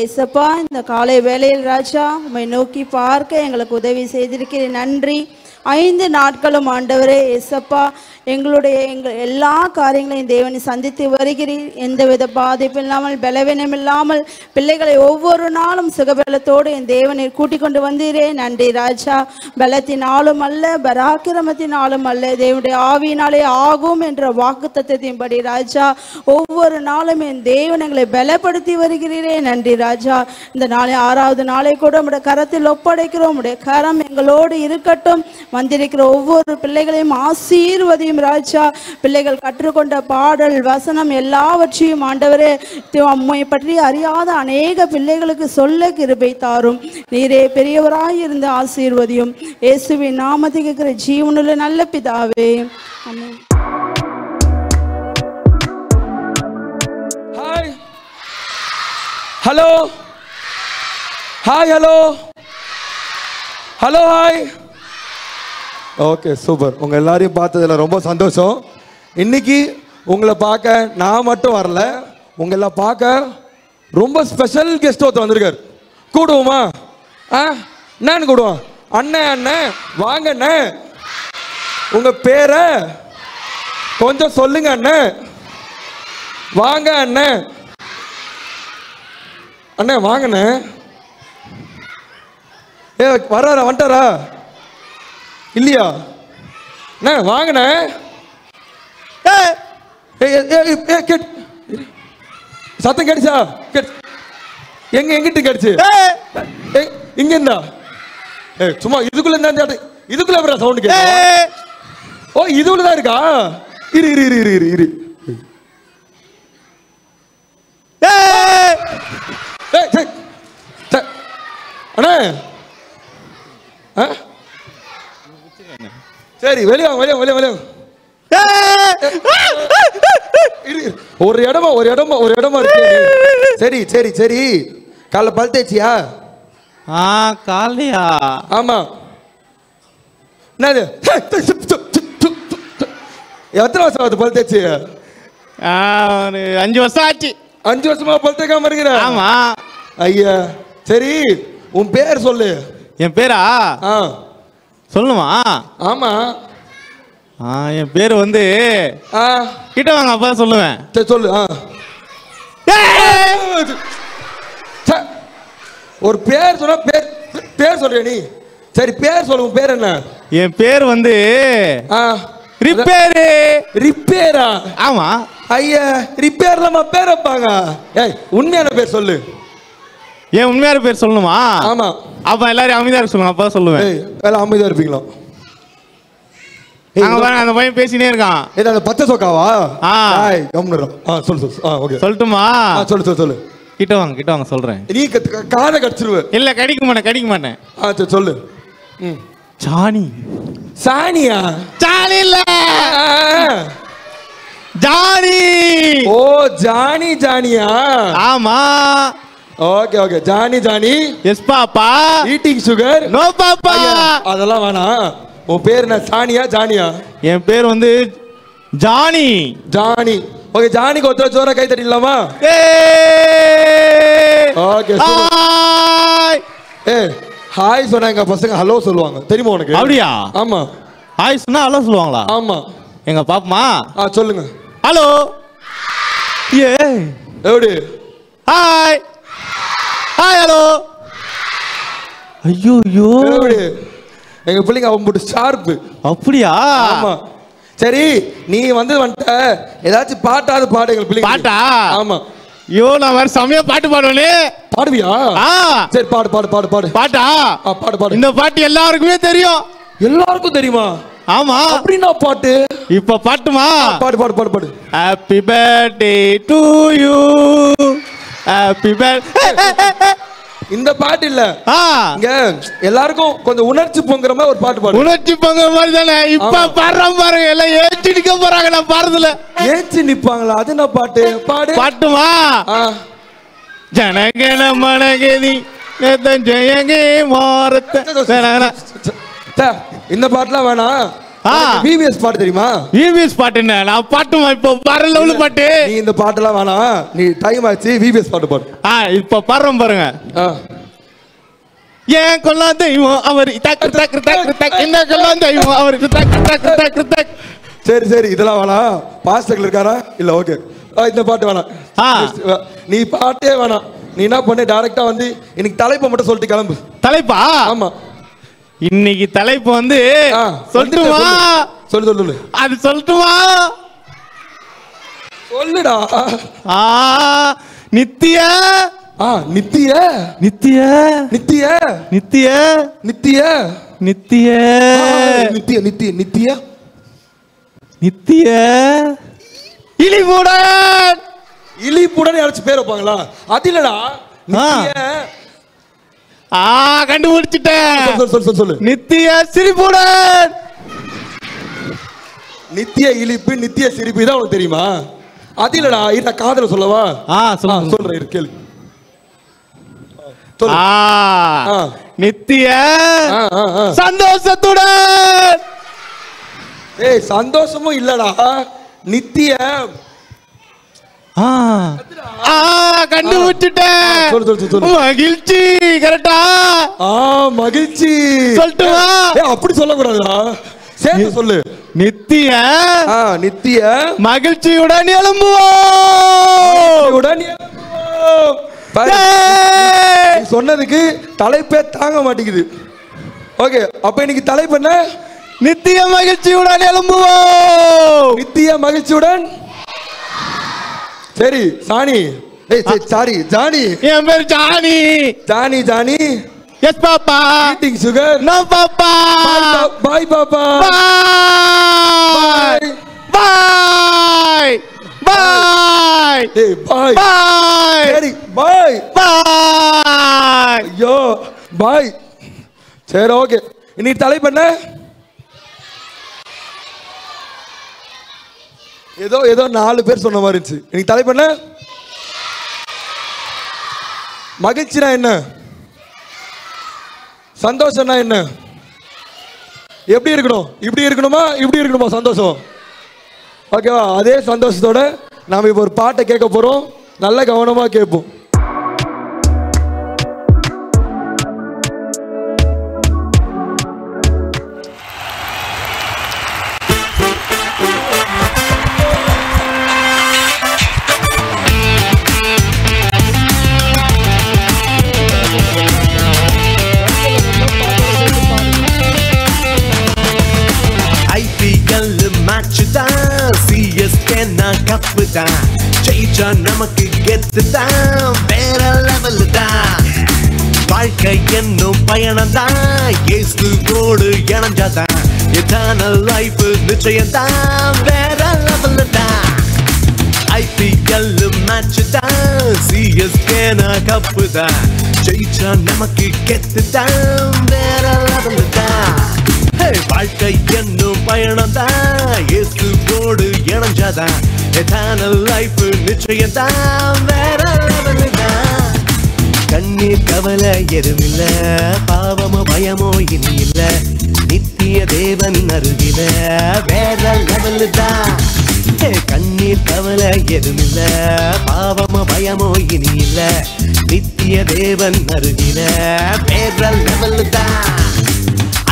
ஏசப்பா, இந்த காலை வேளையில் ராஜா உம்மை நோக்கி பார்க்க எங்களுக்கு உதவி செய்திருக்கிறேன். நன்றி. 5 நாட்களும் ஆண்டவரே ஏசப்பா, எங்கள் எல்லா காரியங்களையும் தேவனை சந்தித்து வருகிறீர். எந்தவித பாதிப்பு இல்லாமல், பலவீனம் இல்லாமல் பிள்ளைகளை ஒவ்வொரு நாளும் சுகபலத்தோடு என் தேவனை கூட்டிக் கொண்டு வந்தீரே. நன்றி ராஜா. பலத்தினாலும் அல்ல, பராக்கிரமத்தினாலும் அல்ல, தேவனுடைய ஆவியினாலே ஆகும் என்ற வாக்குத்தத்தத்தின்படி ராஜா ஒவ்வொரு நாளும் என் தேவன் எங்களை பலப்படுத்தி வருகிறீரே. நன்றி ராஜா. இந்த நாளை 6வது நாளை கூட உம்முடைய கரத்தில் ஒப்படைக்கிறோம். உடைய கரம் எங்களோடு இருக்கட்டும். வந்திருக்கிற ஒவ்வொரு பிள்ளைகளையும் ஆசீர்வதியும் ராஜா. பிள்ளைகள் கற்றுக்கொண்ட பாடல், வசனம் எல்லாவற்றையும் ஆண்டவரே உம்மை பற்றி அறியாத அநேக பிள்ளைகளுக்கு சொல்ல கிருபை தாரும். நீரே பெரியவராய் இருந்து ஆசீர்வதியும். இயேசுவின் நாமத்தில் கேட்கிற ஜீவனுள்ள நல்ல பிதாவே, ஆமென். Hi hello hi hello hello hi. Okay, super. உங்கள் எல்லாரையும் பார்த்ததில் ரொம்ப சந்தோஷம். இன்னைக்கு உங்களை பார்க்க நான் மட்டும் வரல, உங்களை பார்க்க ரொம்ப ஸ்பெஷல் கெஸ்ட் ஒருத்தர் வந்திருக்கார். கூடுவோமா? என்னன்னு கூடுவோம்? அண்ணன் அண்ணன் வாங்க அண்ணன். உங்கள் பேரை கொஞ்சம் சொல்லுங்க அண்ணன். வாங்க அண்ணன். அண்ணன் வாங்கண்ணே. வர்றாரா? வந்துட்டாரா இல்லையா? அண்ணே வாங்கண்ணே. சத்தம் கேட்டுச்சா? எங்கிட்ட கேட்டுச்சு? இங்க இருந்தா சும்மா இதுக்குள்ள இருந்தா இதுக்குள்ள சவுண்ட் கேட்க. ஓ, இதுக்குள்ளதான் இருக்கா? இரு இரு இரு இரு இரு. அண்ணே சரி, வெளியே வெளியே வெளியே வெளியே. ஒரு இடமா ஒரு இடமா ஒரு இடமா இருக்கு. சரி சரி சரி. காலைல பல் தேய்ச்சியா? காலையா? ஆமா. என்னது? எத்தனை வருஷம் ஆகுது பல் தேய்ச்சி? 5 வருஷம் ஆச்சு. 5 வருஷமா பல் தேய்க்காம இருக்கிற? ஆமா. ஐயா சரி, உன் பேர் சொல்லு. என் பேரா? சொல்லுமா? ஆமா. என் பேர் வந்து கிட்ட வாங்க, அப்பா சொல்லுவேன். சரி சொல்லு. ஒரு பேர் சொன்னா பேர் சொல்ற நீ. சரி பேர் சொல்லு. உன் பேர் என்ன? என் பேர் வந்து ரிப்பேரு. ரிப்பேரா? ஆமா. ஐயா, ரிப்பேர்ல பேர் வைப்பாங்க. ஏய், உண்மையான பேர் சொல்லு. ஏன் உண்மையான பேர் சொல்லணுமா? ஆமா. அப்ப எல்லாரும் அமைதியா இருக்க சொல்லுங்க, அப்பா சொல்லுவேன். எல்லாம் அமைதியா இருப்பீங்களா? அந்த பையன் பேசினே இருக்கான். அந்த பச்சை சொக்காவா? சொல்லு சொல்லு. ஓகே, சொல்லட்டுமா? சொல்லு சொல்லு சொல்லு. கிட்ட வாங்க சொல்றேன். நீ காதை கடிச்சிருவ. இல்ல, கடிக்க மாட்டேன். சரி சொல்லு. ஜானி. சானியா? ஜானி இல்ல, ஜானி. ஓ, ஜானி ஜானியா? ஆமா. Okay okay. Johnny Johnny. Yes papa. Eating sugar? No papa. அதெல்லாம் வேணாம். உன் பேர் என்ன? சானியா ஜானியா? என் பேர் வந்து ஜானி. ஜானி. ஓகே, ஜானிக்கு ஒருத்தர ஜோரா கை தட்டிடலாமா? ஓகே. ஹாய் சொன்னா எங்க பசங்க ஹலோ சொல்லுவாங்க, தெரியுமா உனக்கு? அப்படியா? ஆமா. ஹாய் சொன்னா ஹலோ சொல்லுவாங்களா? ஆமா. எங்க பாப்பமா சொல்லுங்க. ஹலோ. எப்படி? Hi hi hello. ஐயோ ஐயோ. எங்க பிள்ளைங்க அவன் போட்டு ஷார்ப்பு. அப்படியா? ஆமா. சரி, நீ வந்துட்ட, ஏதாச்சும் பாட்டாவது பாடு எங்க பிள்ளைங்க. பாட்டா? ஆமா. ஐயோ, நான் வேற சமய பாட்டு பாடுவேனே. பாடுவியா? சரி பாடு பாடு பாடு பாடு. பாட்டா? பாடு பாடு. இந்த பாட்டு எல்லாருக்குமே தெரியும். எல்லாருக்கும் தெரியுமா? ஆமா. அப்படின்னா பாட்டு இப்ப பாட்டுமா? பாடு பாடு பாடு பாடு. Happy birthday to you. Happy birthday. இந்த பாட்டு இல்ல, இங்க எல்லாருக்கும் கொஞ்சம் உணர்ச்சி பொங்குற மாதிரி ஒரு பாட்டு பாடு. உணர்ச்சி பொங்குற மாதிரி தானே இப்ப பாடுறோம் பாருங்க. எல்லாம் ஏற்றி நிக்க போறாங்க. நான் பாடுறதுல ஏற்றி நிப்பாங்களா? அது என்ன பாட்டு? பாடு. பாட்டுமா? ஜனகன மனகதி ஜெயகே மாரத்த. இந்த பாட்டுலாம் வேணாம். விவிஎஸ் பாட்டு தெரியுமா? விவிஎஸ் பாட்டு என்ன? நான் பாட்டுமா இப்போ வேற லெவல் பாட்டு. நீ இந்த பாட்டெல்லாம் வேணாம், நீ டைம் ஆச்சு, விவிஎஸ் பாட்டு பாடு. இப்போ பாடுறோம் பாருங்க. ஏன் கொல்லா தெய்வம் அவர் டக்கு டக்கு டக்கு டக்கு என்ன கொல்லா தெய்வம் அவர் டக்கு டக்கு டக்கு டக்கு. சரி சரி, இதெல்லாம் வேணாம். பாஸ்டர் இருக்காரா? இல்ல, ஓகே, இந்த பாட்டு வேணாம். நீ பாட்டே வேணாம். நீ என்ன பண்ண, டைரக்டா வந்து இன்னைக்கு தலைப்பை மட்டும் சொல்லிட்டு கிளம்பு. தலைப்பா? ஆமா, இன்னைக்கு தலைப்பு வந்து சொல்லட்டுமா? சொல்லு சொல்லு. அது சொல்லட்டுமா? சொல்லுடா. நித்திய நித்திய நித்திய நித்திய நித்திய நித்திய நித்திய நித்திய நித்திய நித்திய நித்திய இலிபுடன். இலிபுடன் யாராச்சும் பேர் வைப்பாங்களா? அது இல்லடா. கண்டுபிடிச்சிட்டேன். சொல்லு. நித்திய சிரிப்புடன். நித்திய இழிப்பு, நித்திய சிரிப்பு, இதான் உனக்கு தெரியுமா? அது இல்லடா. இந்த காதல சொல்லவா? சொல்றேன், கேளு. நித்திய சந்தோஷத்துடன். ஏய், சந்தோஷமும் இல்லடா, நித்திய. கண்டுபிடிச்சிட்டேன். மகிழ்ச்சி. கரெக்டா? மகிழ்ச்சி. சொல்லட்டுமா? அப்படி சொல்லக்கூடாதுடா, சேர்த்து சொல்லு. நித்திய நித்திய மகிழ்ச்சியுடன் எழும்புவோம். சொன்னதுக்கு தலைப்பே தாங்க மாட்டேங்குது. ஓகே, அப்ப இன்னைக்கு தலைப்பு என்ன? நித்திய மகிழ்ச்சியுடன் எழும்புவோம். நித்திய மகிழ்ச்சியுடன். சரி சாணி. Sorry Johny. என் பேர் Johny. Johny Johnny. Yes papa. Eating sugar. No papa. Bye பாப்பா. பாய் பாய் பாய். ஏய் பாய் பாய். சரி பாய் பாய். ஐயோ பாய். சரி ஓகே, இன்னைக்கு தலைப்பு என்ன? ஏதோ ஏதோ 4 பேர் சொன்ன மாதிரி இருந்துச்சு. இன்னைக்கு தலைப்பு என்ன? மகிழ்ச்சினா என்ன? சந்தோஷம்னா என்ன? எப்படி இருக்கணும்? இப்படி இருக்கணுமா, இப்படி இருக்கணுமா சந்தோஷம்? ஓகேவா? அதே சந்தோஷத்தோட நாம இப்போ ஒரு பாட்டை கேட்க போறோம். நல்ல கவனமா கேட்போம். கப்பு தான் ஜெயிச்சா நமக்கு கெத்து தான், வேற லெவல் தான். வாழ்க்கை என்னும் பயணம் தான், இயேசுவோடு இணைஞ்சாதான் எட்டர்னல் லைஃப் நிச்சயம் தான், வேற லெவல் தான். ஐபிஎல் மேட்ச் தான், சிஎஸ்கேனா கப்பு தான் ஜெயிச்சா நமக்கு கெத்து தான், வேற லெவல் தான். வாழ்க்கை என்னும் பயணம் தான், இயேசுவோடு இணைஞ்சாதான் எட்டர்னல் லைஃப் நிச்சயம் தான், வேற லெவல் தான். கண்ணீர் கவலை எதுமில்ல, பாவமோ பயமோ இனி இல்ல, நித்திய தேவன் அருகில, வேற லெவல் தான். கண்ணீர் கவலை எதுமில்ல, பாவமோ பயமோ இனி இல்ல, நித்திய தேவன் அருகில, வேற லெவல் தான்.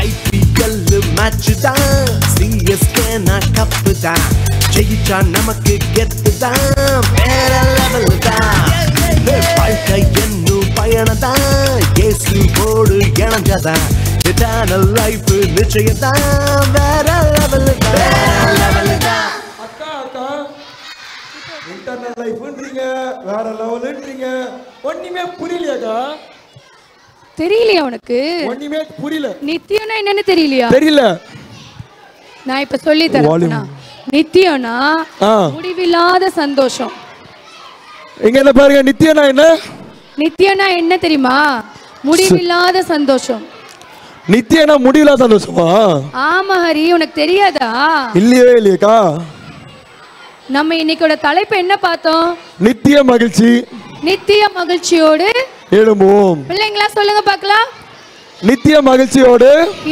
ஐபிஎல் மேட்ச் தான், சிஎஸ்கேனா கப்பு தான் ஜெயிச்சா நமக்கு கெத்து தான், வேற லெவல் தான். வாழ்க்கை என்னும் பயணம் தான், இயேசுவோடு இணைஞ்சதான் எட்டர்னல் லைஃப் நிச்சயம் தான், வேற லெவல் தான். அக்கா அக்கா, இன்டர்னல் லைஃப்ன்றீங்க, வேற லெவல்ன்றீங்க, ஒண்ணுமே புரியலையாக்கா? தெரியலையா உனக்கு? ஒண்ணுமே புரியல. நித்தியம்னா என்னன்னு தெரியலையா? தெரியல. நான் இப்ப சொல்லி தரேன். நித்தியம்னா முடிவில்லாத சந்தோஷம். இங்க என்ன பாருங்க, நித்தியம்னா என்ன? நித்தியம்னா என்ன தெரியுமா? முடிவில்லாத சந்தோஷம். நித்தியம்னா முடிவில்லாத சந்தோஷமா? ஆமா ஹரி, உனக்கு தெரியாதா? இல்லையே இல்லையக்கா. நம்ம இன்னைக்கோட தலைப்பு என்ன பார்த்தோம்? நித்திய மகிழ்ச்சி. நித்திய மகிழ்ச்சியோடு எழும்புவோம். பிள்ளைங்களா சொல்லுங்க பார்க்கலாம். நித்திய மகிழ்ச்சியோடு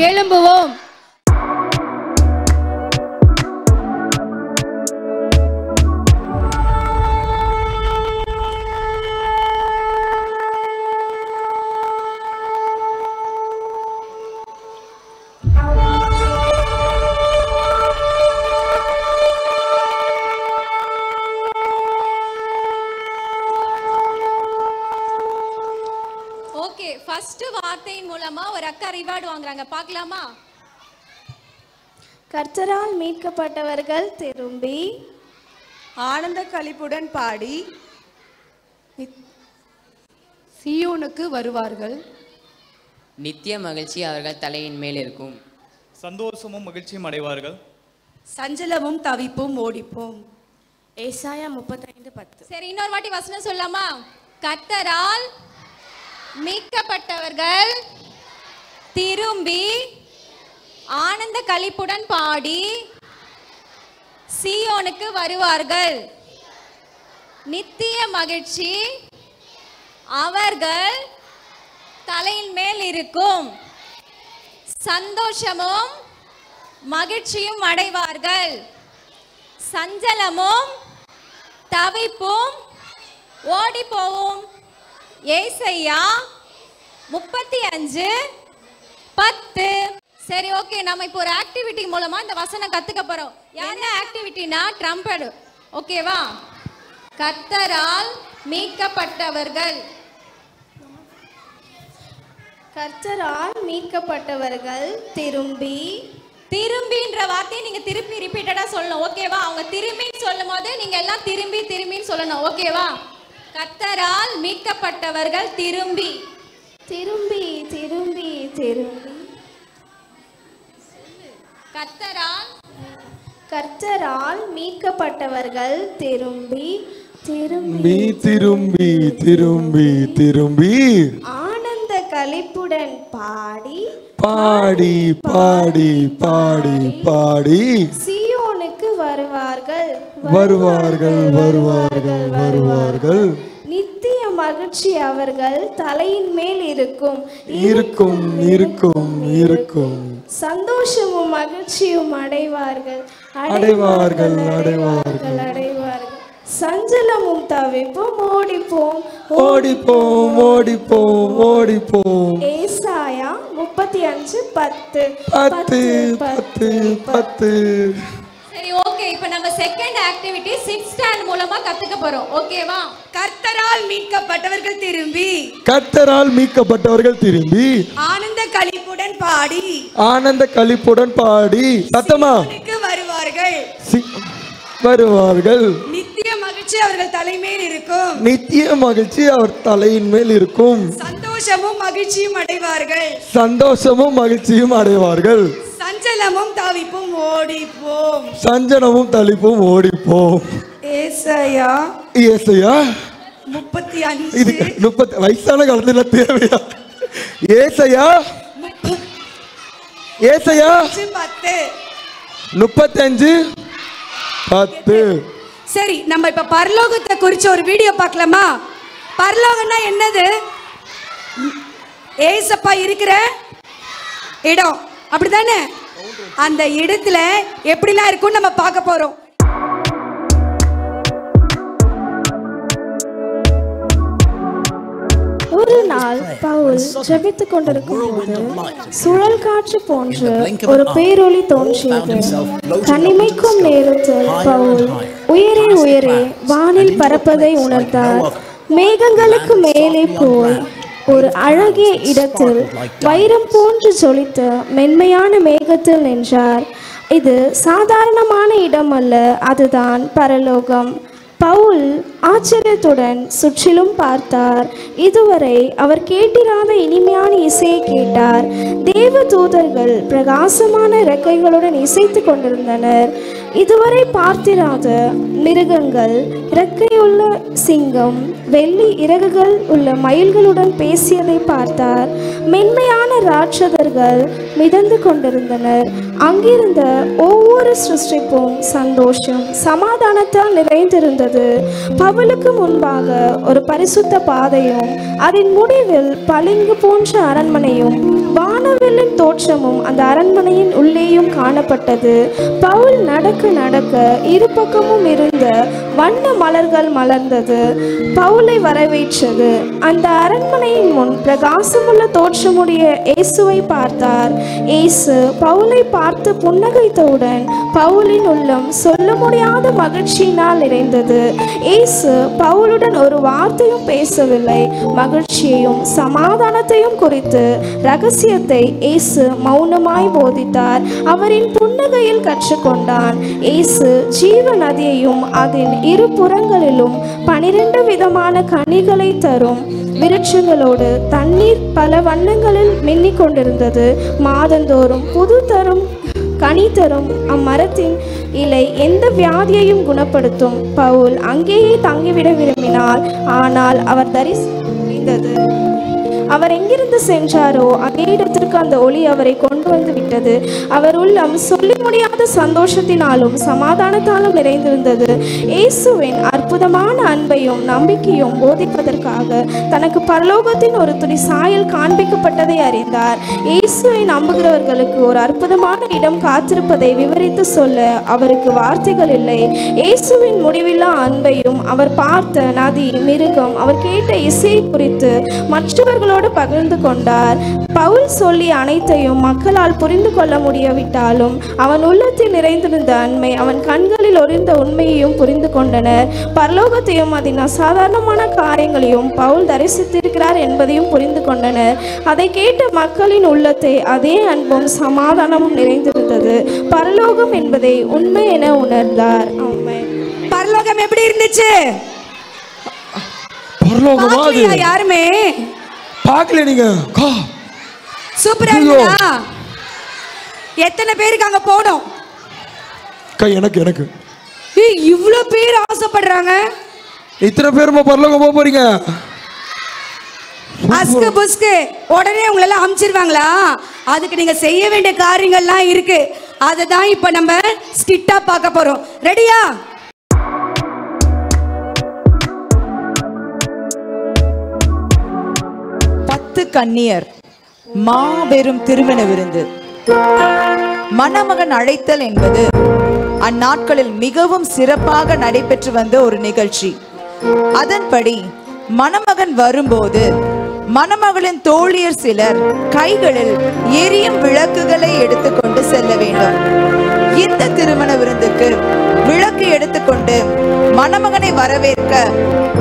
எழும்புவோம். போறாங்க, பார்க்கலாமா? கர்த்தரால் மீட்கப்பட்டவர்கள் திரும்பி ஆனந்த களிப்புடன் பாடி சீயோனுக்கு வருவார்கள். நித்திய மகிழ்ச்சி அவர்கள் தலையின் மேல் இருக்கும். சந்தோஷமும் மகிழ்ச்சியும் அடைவார்கள். சஞ்சலமும் தவிப்பும் ஓடிப்போம். ஏசாயா 35:10. சரி, இன்னொரு வாட்டி வசனம் சொல்லலாமா? கர்த்தரால் மீட்கப்பட்டவர்கள் திரும்பி ஆனந்த களிப்புடன் பாடி சீயோனுக்கு வருவார்கள். நித்திய மகிழ்ச்சி அவர்கள் தலையின் மேல் இருக்கும். சந்தோஷமும் மகிழ்ச்சியும் அடைவார்கள். சஞ்சலமும் தவிப்பும் ஓடி போவும். ஏசாயா 35:10. சரி, ஓகே, நம்ம இப்போ ஒரு ஆக்டிவிட்டி மூலமா இந்த வசனம் கத்துக்க போறோம். என்ன ஆக்டிவிட்டினா ட்ரம்பட். ஓகேவா? கர்த்தரால் மீட்கப்பட்டவர்கள். கர்த்தரால் மீட்கப்பட்டவர்கள் திரும்பி. திரும்பின்ற வார்த்தையை நீங்க திருப்பி ரிப்பீட்டடா சொல்லணும். ஓகேவா? அவங்க திரும்பின்னு சொல்லும் போது நீங்க எல்லாம் திரும்பி திரும்பின்னு சொல்லணும். ஓகேவா? கர்த்தரால் மீட்கப்பட்டவர்கள் திரும்பி. திரும்பி திரும்பி திரும்பி. கர்த்தரால் மீட்கப்பட்டவர்கள் திரும்பி திரும்பி திரும்பி திரும்பி திரும்பி ஆனந்த களிப்புடன் பாடி பாடி பாடி பாடி பாடி சீயோனுக்கு வருவார்கள் வருவார்கள் வருவார்கள் வருவார்கள். நித்திய மகிழ்ச்சி அவர்கள் தலையின் மேல் இருக்கும் இருக்கும் இருக்கும் இருக்கும். சந்தோஷமும் மகிழ்ச்சியும் அடைவார்கள் அடைவார்கள் அடைவார்கள் அடைவார்கள். சஞ்சலமும் தவிப்பும் ஓடிப்போம் ஓடிப்போம் ஓடிப்போம் ஓடிப்போம். ஏசாயா 35:10. 10. சரி, ஓகே, இப்போ நம்ம செகண்ட் ஆக்டிவிட்டி சிட் ஸ்டாண்ட் மூலமா கத்துக்க போறோம். ஓகேவா? கர்த்தரால் மீட்கப்பட்டவர்கள் திரும்பி கர்த்தரால் மீட்கப்பட்டவர்கள் திரும்பி ஆனந்த களிப்புடன் பாடி ஆனந்த களிப்புடன் பாடி சத்தமா வருவார்கள். வருவார்கள். நித்திய மகிழ்ச்சி அவர்கள் தலைமேல் இருக்கும். நித்திய மகிழ்ச்சி அவர் தலையின் மேல் இருக்கும். சந்தோஷமும் மகிழ்ச்சியும் அடைவார்கள். சந்தோஷமும் மகிழ்ச்சியும் அடைவார்கள். சஞ்சலமும் தவிப்பும் ஓடிப்போம். சஞ்சலமும் தளிப்பும் ஓடிப்போம். ஏசாயா 35. இது 30 வயசான காலத்துல தேவையா? ஏசாயா 35:10. சரி, நம்ம இப்ப பரலோகத்தை குறிச்ச ஒரு வீடியோ பார்க்கலாமா? பரலோகம்னா என்னது? ஏசப்பா இருக்கிற இடம், அப்படிதானே? அந்த இடத்துல எப்படிலாம் இருக்கும் நம்ம பார்க்க போறோம். ஒரு நாள் பவுல் ஜெபித்துக் கொண்டிருக்கும் போது சுழல் காற்று போன்ற ஒரு பேரொளி தோன்றியது. தனிமைக்கும் நேரத்தில் பவுல் உயரே உயரே வானில் பறப்பதை உணர்ந்தார். மேகங்களுக்கு மேலே போய் ஒரு அழகிய இடத்தில் வைரம் போன்று ஜொலித்த மென்மையான மேகத்தில் நின்றார். இது சாதாரணமான இடம் அல்ல, அதுதான் பரலோகம். பவுல் ஆச்சரியத்துடன் சுற்றிலும் பார்த்தார். இதுவரை அவர் கேட்டிராத இனிமையான இசையை கேட்டார். தேவ தூதர்கள் பிரகாசமான இறக்கைகளுடன் இசைத்து கொண்டிருந்தனர். இதுவரை பார்த்திராத மிருகங்கள், இறக்கையுள்ள சிங்கம், வெள்ளி இறகுகள் உள்ள மயில்களுடன் பேசியதை பார்த்தார். மென்மையான ராட்சதர்கள் மிதந்து கொண்டிருந்தனர். அங்கிருந்த ஒவ்வொரு சிருஷ்டிப்பும் சந்தோஷம், சமாதானத்தால் நிறைந்திருந்தது. பவுலுக்கு முன்பாக ஒரு பரிசுத்த பாதையும் அதன் முடிவில் பளிங்கு போன்ற அரண்மனையும் வானவில்லின் தோற்றமும் அந்த அரண்மனையின் உள்ளேயும் காணப்பட்டது. பவுல் நடக்க நடக்க இரு பக்கமும் இருந்த வண்ண மலர்கள் மலர்ந்தது. பவுலை வரவேற்றது. அந்த அரண்மனையின் முன் பிரகாசமுள்ள தோற்றமுடைய இயேசுவை பார்த்தார். இயேசு பவுலை பார்த்து புன்னகைத்தவுடன் பவுலின் உள்ளம் சொல்ல முடியாத மகிழ்ச்சியினால் நிறைந்தது. இயேசு பவுலுடன் ஒரு வார்த்தையும் பேசவில்லை. மகிழ்ச்சியையும் சமாதானத்தையும் குறித்து ரகசியத்தை இயேசு மௌனமாய் போதித்தார். அவரின் புன்னகையில் கற்றுக்கொண்டான். இயேசு ஜீவ நதியையும் அதன் இரு புறங்களிலும் 12 விதமான கனிகளை தரும் விருட்சங்களோடு தண்ணீர் பல வண்ணங்களில் மின்னிக் கொண்டிருந்தது. மாதந்தோறும் புது தரும் கனி தரும் அம்மரத்தின் இலை எந்த வியாதியையும் குணப்படுத்தும். பவுல் அங்கேயே தங்கிவிட விரும்பினார். ஆனால் அவர் தரிசித்தது. அவர் எங்கிருந்து சென்றாரோ அதே இடத்திற்கு அந்த ஒளி அவரை கொண்டு வந்து விட்டது. அவர் உள்ளம் சொல்ல முடியாத சந்தோஷத்தினாலும் சமாதானத்தாலும் நிறைந்திருந்தது. இயேசுவின் அற்புதமான அன்பையும் நம்பிக்கையும் போதிப்பதற்காக தனக்கு பரலோகத்தின் ஒரு துளி சாயல் காண்பிக்கப்பட்டதை அறிந்தார். இயேசுவை நம்புகிறவர்களுக்கு ஒரு அற்புதமான இடம் காத்திருப்பதை விவரித்து சொல்ல அவருக்கு வார்த்தைகள் இல்லை. இயேசுவின் முடிவில்லா அன்பையும் அவர் பார்த்த நதி, மிருகம், அவர் கேட்ட இசையை குறித்து மற்றவர்களோடு பகிர்ந்து கொண்டார். பவுல் சொல்லிய அனைத்தையும் மக்களால் புரிந்து கொள்ள முடியாவிட்டாலும் அவன் உள்ளத்தில் நிறைந்திருந்த அன்பை, அவன் கண்களில் ஒளிர்ந்த உண்மையையும் புரிந்து கொண்டனர். பரலோகத்தையும் அதன் அசாதாரணமான காரியங்களையும் பவுல் தரிசித்திருக்கிறார் என்பதையும் புரிந்து கொண்டனர். அதை கேட்ட மக்களின் உள்ளத்தை அதே அன்பும் சமாதானமும் நிறைந்திருந்தது. பரலோகம் என்பதை உண்மை என உணர்ந்தார். ஆமென். பரலோகம் எப்படி இருந்துச்சு? பரலோகமா அது? யாருமே பார்க்கல நீங்க? சூப்பரா இருக்குதா? எத்தனை பேருக்கு அங்க போடும்? எனக்கு இவ்வளவு பேர் ஆசைப்படுறாங்க. இத்தனை பேருமா பரலோகம் போக போறீங்க? அஸ்கு புஸ்கு உடனே உங்களை எல்லாம் அனுப்பிச்சிருவாங்களா? அதுக்கு நீங்க செய்ய வேண்டிய காரியங்கள்லாம் இருக்கு. அதை தான் இப்ப நம்ம ஸ்கிட்டா பார்க்க போறோம். ரெடியா? கன்னியர் மாபெரும் திருமண விருந்து. மணமகன் அழைத்தல் என்பது அந்நாட்களில் மிகவும் சிறப்பாக நடைபெற்று வந்த ஒரு நிகழ்ச்சி. அதன்படி மணமகன் வரும்போது மணமகளின் தோழியர் சிலர் கைகளில் எரியும் விளக்குகளை எடுத்துக்கொண்டு செல்ல வேண்டும். இந்த திருமண விருந்துக்கு விளக்கு எடுத்துக்கொண்டு மணமகனை வரவேற்க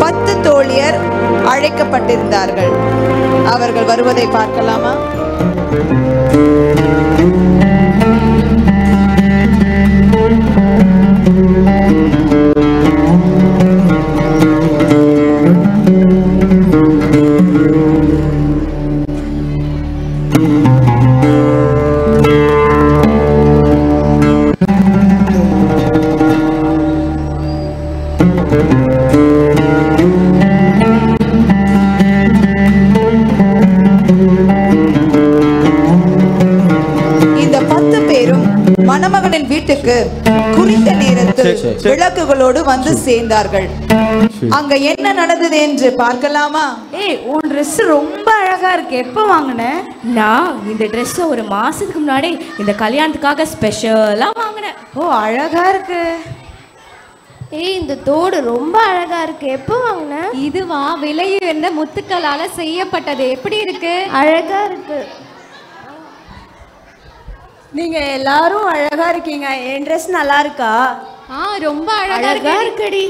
10 தோழியர் அழைக்கப்பட்டிருந்தார்கள். அவர்கள் வருவதை பார்க்கலாமா? மணமகனின் வீட்டுக்கு குறித்த நேரத்தில் விளக்குகளோடு வந்து சேர்ந்தார்கள். அங்க என்ன நடந்தது என்று பார்க்கலாமா? உன் ட்ரெஸ் ரொம்ப அழகா இருக்கு. எப்ப வாங்கின? நான் இந்த ட்ரெஸ் ஒரு மாசத்துக்கு முன்னாடி இந்த கல்யாணத்துக்காக ஸ்பெஷலா வாங்கினேன். ஓ, அழகா இருக்கு. இந்த தோடு ரொம்ப அழகா இருக்கு. எப்போ வாங்கின? இதுவா விலையுயர்ந்த முத்துக்களால செய்யப்பட்டது. எப்படி இருக்கு? அழகா இருக்கு. நீங்க எல்லாரும் அழகா இருக்கீங்க. என் ட்ரெஸ் நல்லா இருக்கா? ரொம்ப அழகா இருக்குடி.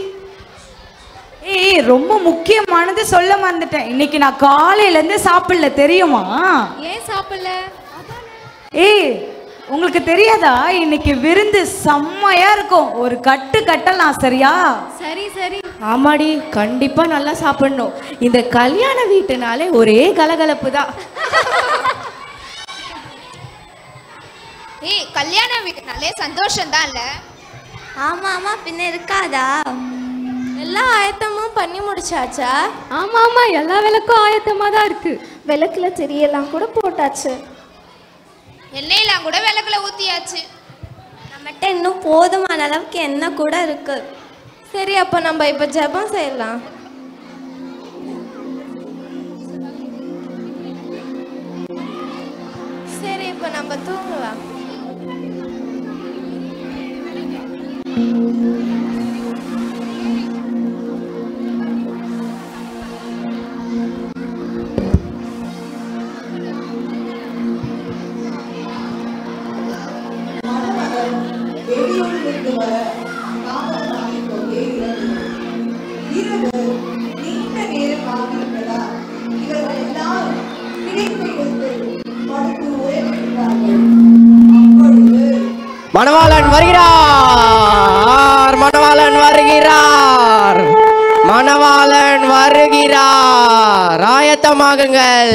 ரொம்ப முக்கியமானது சொல்ல மறந்துட்டேன். இன்னைக்கு நான் காலையில இருந்து சாப்பிடல, தெரியுமா? ஏன் சாப்பிடல? உங்களுக்கு தெரியாதா? இன்னைக்கு விருந்து செம்மையா இருக்கும். ஒரு கட்டு கட்டலாம், சரியா? சரி சரி. ஆமாடி, கண்டிப்பா நல்லா சாப்பிடணும். இந்த கல்யாண வீட்டுனாலே ஒரே கலகலப்பு தான். கல்யாண வீட்டுனாலே சந்தோஷம் தான் இல்ல? ஆமா ஆமா, பின்ன இருக்காதா? எல்லா ஆயத்தமும் பண்ணி முடிச்சாச்சா? ஆமா ஆமா, எல்லா விளக்கும் ஆயத்தமா தான் இருக்கு. விளக்குல திரியெல்லாம் கூட போட்டாச்சு. எண்ணெயெல்லாம் கூட விளக்குல ஊத்தியாச்சு. நம்மகிட்ட இன்னும் போதுமான அளவுக்கு எண்ணெய் கூட இருக்கு. சரி, அப்ப நம்ம இப்ப ஜெபம் செய்யலாம். சரி, இப்ப நம்ம தூங்கலாம். வெளியே வீட்டுக்கு வர தாமதமாகிக் கொண்டே இருந்தது. இரவு நீண்ட நேரம் ஆகிவிட்டதா இவர்கள் எல்லாரும் கிடைத்த இடத்தில் படுத்து உறங்கிவிட்டார்கள். அப்பொழுது மணவாளன் வருகிறார், மணவாளன் வருகிறார், மணவாளன் வருகிறார், ஆயத்தமாகுங்கள்.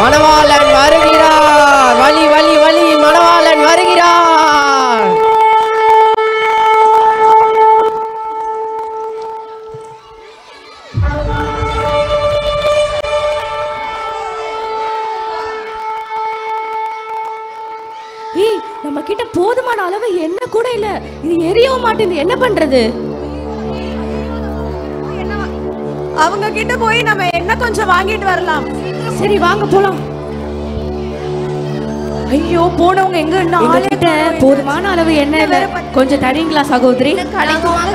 மணவாளன் வருகிறார், வலி வலி வலி, மணவாளன் வருகிறார். ஏய், நம்ம கிட்ட போதுமான அளவு எண்ணெய் கூட இல்ல, இது எரியவும் மாட்டேங்குது, என்ன பண்றது? அவங்க கிட்ட போய் நம்ம என்ன கொஞ்சம் வாங்கிட்டு வரலாம். சரி வாங்க போலாம். ஐயோ, போனவங்க எங்க எங்ககிட்ட போதுமான அளவு எண்ணெய் இல்ல, கொஞ்சம் தரீங்களா சகோதரி?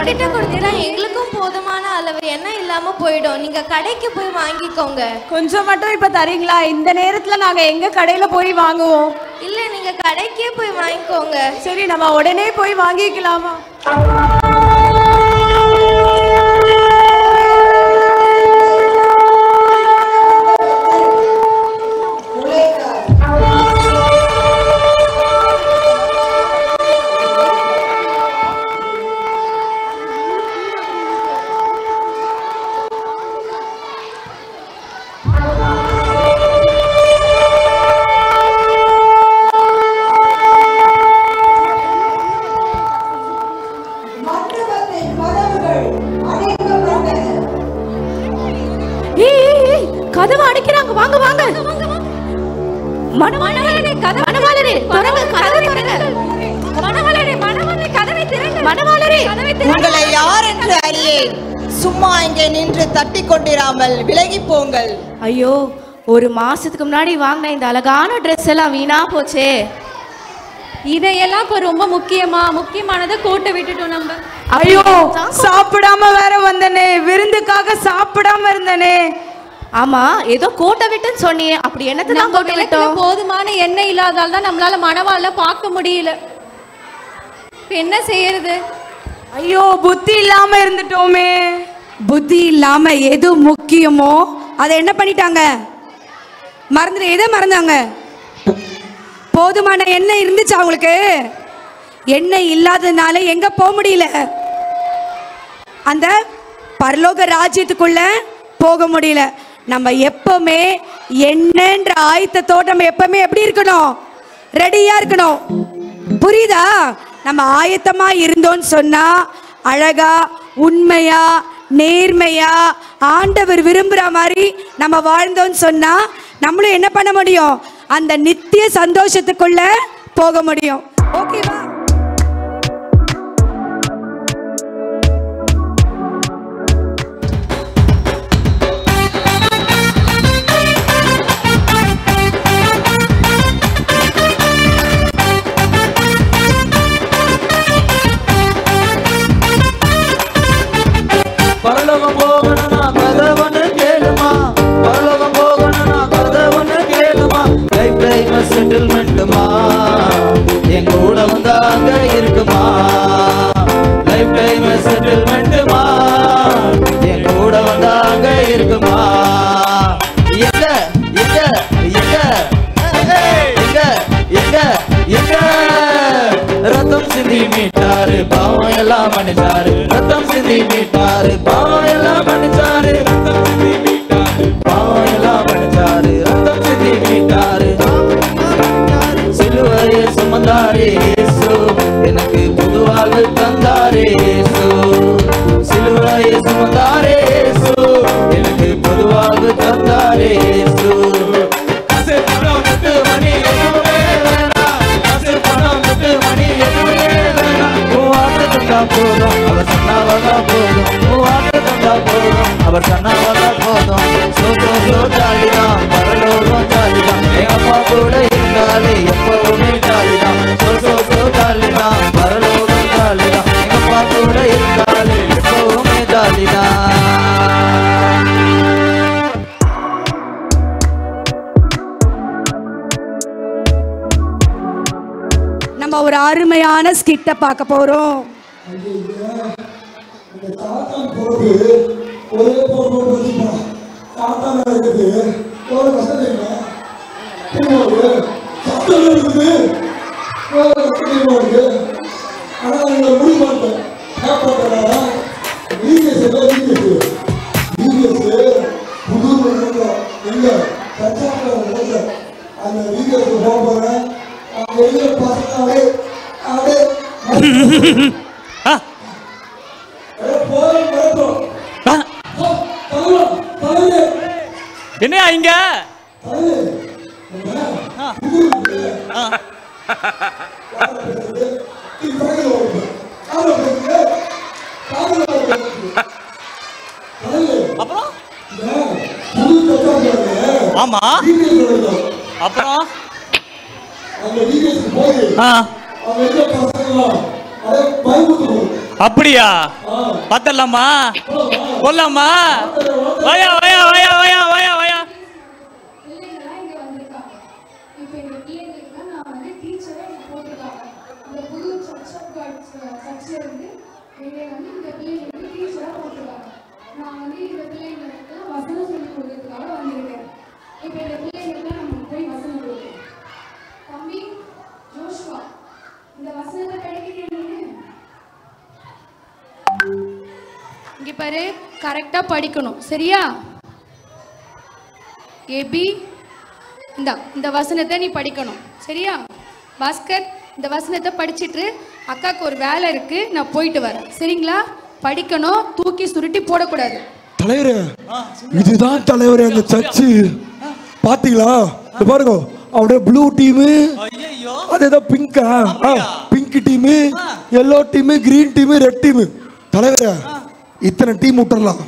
கிட்ட கொடுத்தீங்கன்னா எங்களுக்கும் போதுமான அளவு எண்ணெய் இல்லாம போயிடும். நீங்க கடைக்கு போய் வாங்கிக்கோங்க. கொஞ்சம் மட்டும் இப்ப தரீங்களா? இந்த நேரத்துல நாங்க எங்க கடையில போய் வாங்குவோம்? இல்ல, நீங்க கடைக்கே போய் வாங்கிக்கோங்க. சரி, நம்ம உடனே போய் வாங்கிக்கலாமா? கதவை அடைக்கிறாங்க, வாங்க வாங்க. மணவாளனே, மணவாளனே, திறங்க, கதவை திறங்க. மணவாளனே, மணவாளனே, கதவை திறங்க. மணவாளனே, கதவை திறங்க. உங்களை யார் என்று அறியேன். சும்மா இங்கே நின்று தட்டி கொண்டிராமல் விலகி போங்கள். ஐயோ, ஒரு மாசத்துக்கு முன்னாடி வாங்கின இந்த அழகான ட்ரெஸ் எல்லாம் வீணா போச்சே. இதையெல்லாம் இப்ப ரொம்ப முக்கியமானதை கோட்டை விட்டுட்டோம் நம்ம. ஐயோ, சாப்பிடாம வேற வந்தனே, விருந்துக்காக சாப்பிடாம இருந்தனே. ஆமா, ஏதோ கோட்டை விட்டுன்னு சொன்னியே, அப்படி என்னத்துக்கு கோட்டை விட்டோம்? போதுமான எண்ணெய் இல்லாதால தான் நம்மளால மணவாள பார்க்க முடியல. என்ன செய்யறது? ஐயோ, புத்தி இல்லாம இருந்துட்டோமே. புத்தி இல்லாம எது முக்கியமோ அதை என்ன பண்ணிட்டாங்க? எதை மறந்தாங்க? போதுமான எண்ணெய் இருந்துச்சு அவங்களுக்கு. எண்ணெய் இல்லாததுனால எங்க போக முடியல, அந்த பரலோக ராஜ்யத்துக்குள்ள போக முடியல. நம்ம எப்பவுமே எண்ணெய்ன்ற ஆயத்தத்தோட நம்ம எப்பவுமே எப்படி இருக்கணும்? ரெடியா இருக்கணும். புரியுதா? நம்ம ஆயத்தமா இருந்தோம்னு சொன்னா அழகா, உண்மையா, நேர்மையா, ஆண்டவர் விரும்புற மாதிரி நம்ம வாழ்ந்தோம்னு சொன்னா நம்மளும் என்ன பண்ண முடியும்? அந்த நித்திய சந்தோஷத்துக்குள்ள போக முடியும். ஓகேவா? பரலோகம் போகணும்னா கதவன்னு கேளுமா, பரலோகம் போகணும்னா கதவன்னு கேளுமா. லைஃப் டைம் செட்டில்மெண்ட்டுமா, என் கூட வந்தா அங்க இருக்குமா. லைஃப் டைம் செட்டில்மெண்ட்டுமா, என் கூட வந்தா அங்க இருக்குமா. எங்க எங்க எங்க எங்க எங்க எங்க ரத்தம் சிந்தி மீட்டாரு, பாவம் எல்லாம் மன்னிச்சாரு. ரத்தம் சிந்தி மீட்டாரு, பாவம் எல்லாம் மன்னிச்சாரு. ரத்தம் சிந்தி மீட்டாரு, பாவம் எல்லாம் மன்னிச்சாரு. ரத்தம் சிந்தி மீட்டாரு, சிலுவையை சுமந்தாரே இயேசு, எனக்கு புது வாழ்வு தந்தாரே இயேசு. சிலுவையை சுமந்தாரே இயேசு, எனக்கு புது வாழ்வு தந்தாரே இயேசு. காசு பணம் முட்டு மணி எதுவுமே வேணாம், காசு பணம் முட்டு மணி எதுவுமே வேணாம். வார்த்தை தந்தா போதும், அவர் சொன்னாவதா போதும். வார்த்தை தந்தா போதும், அவர் சொன்னாவதா போதும். சோ ஜாலிதான், பரலோகம் ஜாலிதான். எங்க அப்பா கூட இருந்தாலே எப்பவுமே ஜாலிதான். சோ ஜாலிதான், பரலோகம் ஜாலிதான். எங்க அப்பா கூட இருந்தாலே எப்பவுமே ஜாலிதான். நம்ம நம்ம ஒரு அருமையான ஸ்கிட்டை பார்க்க போறோம். ஒரே பொருள் வச்சுப்பா சாத்தான இருக்குது ஒரு கஷ்டம் இல்லை சத்தம் இருக்குது ஒரு கஷ்டம் இருக்கு ஆனால் நீங்கள் முடிவு பண்ணிட்டேன் வீடியோஸ் புது எங்க சச்சாங்க அந்த வீடியோஸ் போக போகிறேன் அவங்க வெளியே பசங்க அப்படியே என்ன இங்க அப்புறம் ஆமா அப்புறம் அப்படியா பார்த்தலாமா போலாமா வயா வயா வயா வயா வயா வயா இங்க பாரு, கரெக்டா படிக்கணும், சரியா? ஏபி இந்த வசனத்தை நீ படிக்கணும், சரியா? பாஸ்கர், இந்த வசனத்தை படிச்சிட்டு அக்காக்கு ஒரு வேலை இருக்கு, நான் போயிட்டு வரேன், சரிங்களா? படிக்கணும், தூக்கி சுருட்டி போடக்கூடாது. தலைவரே, இதுதான் தலைவரே அந்த சர்ச்சு. பாத்தீங்களா? பாருங்க, அவருடைய ப்ளூ டீமு, அதேதான் பிங்கா, pink team, yellow team, green team, red team. தலைவரே, இத்தனை டீம் விட்டுறலாம்,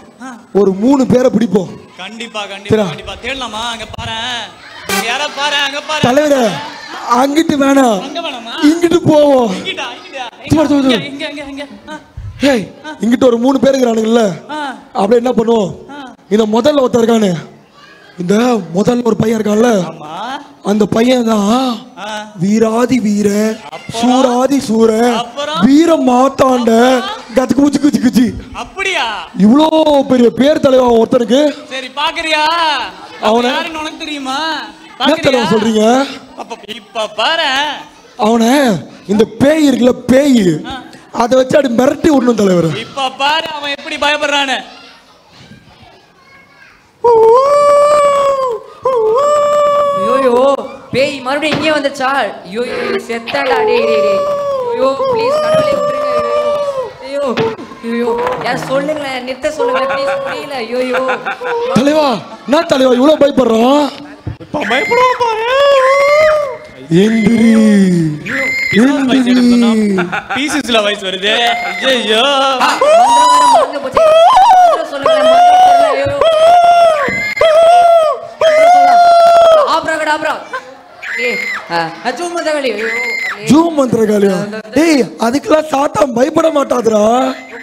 ஒரு 3 பேரை பிடிப்போம். கண்டிப்பா கண்டிப்பா கண்டிப்பா தேடலாமா? அங்க பாரு, யார பாரு, அங்க பாரு. தலைவரே, அங்கிட்டு வேணாம், இங்கிட்டு போவோம். ஏய், இங்கிட்ட ஒரு 3 பேர் இருக்கிறானுங்கல்ல, அப்படியே என்ன பண்ணுவோம்? இந்த முதல்ல ஒருத்தர் இருக்கானு, இந்த முதல்ல ஒரு பையன் இருக்கான்ல, அந்த பையன் தான் வீராதி வீர, சூராதி சூர, வீர மாத்தாண்ட, கச்சு குச்சி குச்சி குச்சி. அப்படியா? இவ்வளோ பெரிய பேர் தலைவா ஒருத்தனுக்கு. சரி, பாக்குறியா? அவனை யாருன்னு உனக்கு தெரியுமா? என்ன தலைவா சொல்றீங்க? இப்ப பாரு, அவனை இந்த பேய் இருக்குல்ல, பேய், அதை வச்சு அப்படி மிரட்டி விடணும் தலைவர். இப்ப பாரு அவன் எப்படி பயப்படுறானு. ஐயோ, பேய் மறுபடியும் இங்கே வந்துச்சா? ஐயோ செத்தடா, டேய் டேய் டேய். ஐயோ ப்ளீஸ் கடவுளே விட்டுருங்க. ஐயோ ஐயோ, யார் சொல்லுங்களேன், நிறுத்த சொல்லுங்களேன் ப்ளீஸ், முடியல. ஐயோ தலைவா, என்ன தலைவா இவ்வளவு பயப்படுறான்? பயப்படுவான் பாரு. எந்திரி எந்திரி, பீசஸ்ல வாய்ஸ் வருது. ஐயோ, மறந்து போச்சு. சொல்லுங்களேன். ஐயோ ஜூம் மந்திரகாலியா? டேய், அதுக்கெல்லாம் சாத்தான் பயப்பட மாட்டாதுடா.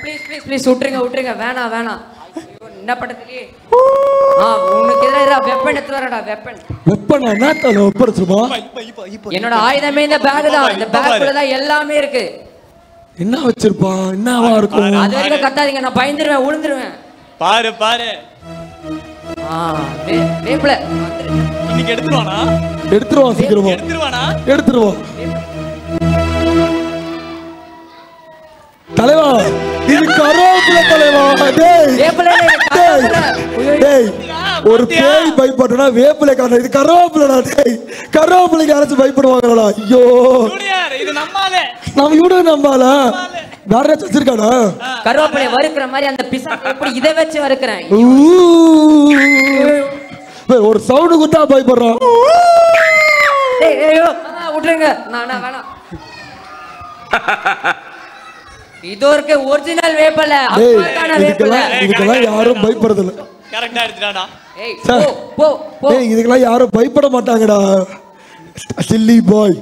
ப்ளீஸ் ப்ளீஸ் ப்ளீஸ் விட்டுருங்க விட்டுருங்க, வேணாம் வேணாம். என்ன பண்றது? உனக்கு எதிராக வெப்பன் எடுத்து வரடா. வெப்பன் வெப்பனா? என்ன தல வெப்பன் சும்மா? என்னோட ஆயுதமே இந்த பேக் தான். இந்த பேக்குள்ள தான் எல்லாமே இருக்கு. என்ன வச்சிருப்பான்? என்னவா இருக்கும்? அது வரைக்கும் கத்தாதீங்க, நான் பயந்துருவேன், விழுந்துருவேன். பாரு பாரு, வேப்பில இன்னைக்கு எடுத்துருவானா? எடுத்துருவான், சீக்கிரமா எடுத்துருவானா? எடுத்துருவான். தலைவா, இது கரோப்புல தலைவா. டேய், ஒரு பேய் பயப்படுறா, வேப்பிலை காரணம். இது கரோப்புலடா. டேய், கரோப்புலைக்கு யாராச்சும் பயப்படுவாங்களா? ஐயோ, இது நம்மாலே, நம்ம இவனும் நம்பால. வேற ஏதாச்சும் வச்சிருக்கானா? கருவேப்பிலை வறுக்கிற மாதிரி அந்த பிசாசு எப்படி இதை வச்சு வறுக்கிறேன்? ஒரு சவுண்டு குத்தா பயப்படுறான். விட்டுருங்க, நானா வேணாம். இது ஒரு ஒரிஜினல் வேப்பிலை, இதுக்கெல்லாம் யாரும் பயப்படுறது இல்ல. கரெக்டா எடுத்துட்டாடா. ஏய், இதுக்கெல்லாம் யாரும் பயப்பட மாட்டாங்கடா. சில்லி பாய்.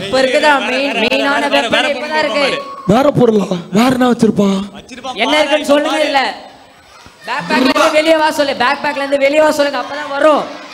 இப்ப இருக்குதா மெயினான வெப்பன் இப்பதான் இருக்கு. வேற பொருளா? வேற என்ன வச்சிருப்பான்? என்ன இருக்குன்னு சொல்லுங்க. இல்ல பேக் பேக்ல இருந்து வெளியே வா சொல்லு. பேக் பேக்ல இருந்து வெளியே வா சொல்லுங்க, அப்பதான் வரும்.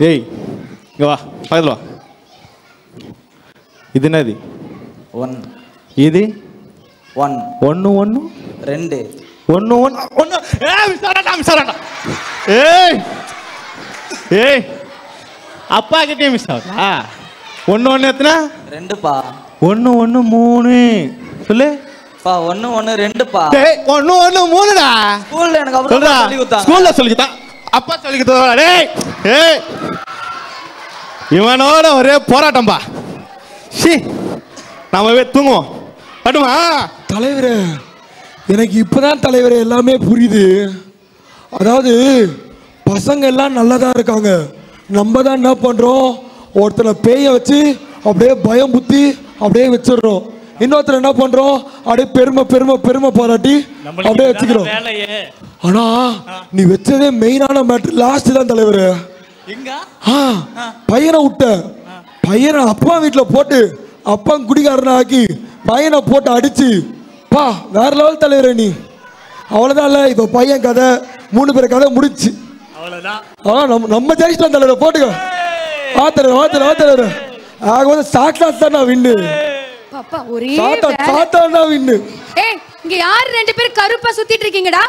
ஏய் இங்க வா பக்கத்துல வா. இது என்னது? 1 இது 1 1 1 2 1 1 1. ஏய் மிஸ்டரடா. ஏய் ஏய் அப்பா கிட்டே மிஸ் ஆகுதா? 1 1 எத்தனை? 2 பா. 1 1 3 சொல்லு பா. 1 1 2 பா. டேய் 1 1 3 டா. ஸ்கூல்ல எனக்கு அப்புறம் சொல்லி கொடுத்தாங்க. ஸ்கூல்ல சொல்லி கொடுத்தா அப்பா சொல்லி கொடுத்தா. டேய் ஏய் இவனோட ஒரே போராட்டம்பா. சி நாம தூங்குவோம் படுமா? தலைவரே எனக்கு இப்பதான் தலைவரே எல்லாமே புரியுது. அதாவது பசங்க எல்லாம் நல்லதா இருக்காங்க, நம்ம தான் என்ன பண்றோம், ஒருத்தனை பேய வச்சு அப்படியே பயம் புத்தி அப்படியே வச்சிடுறோம். இன்னொருத்தர் என்ன பண்றோம், அப்படியே பெருமை பெருமை பெருமை பாராட்டி அப்படியே வச்சுக்கிறோம். ஆனா நீ வச்சதே மெயினான மேட்டர் லாஸ்ட் தான் தலைவரே. பையனை விட்ட பையனை அப்பா வீட்டுல போட்டு அப்பா குடிகாரனை ஆக்கி பையனை போட்டு அடிச்சு பா வேற லெவல் தலைவரே நீ. அவ்வளவுதான் இல்ல, இப்ப பையன் கதை 3 பேர் கதை முடிச்சு. நம்ம ஜெயிச்சிட்டோம் தலைவரை. போட்டுக்க தலைவர் ஆக வந்து சாக்லாஸ் தான் நான் வின்னு. பாப்பா ஒரே சாத்தான் தான் வின்னு. ஏய் இங்க யார் 2 பேர் கருப்பா சுத்திட்டு இருக்கீங்கடா?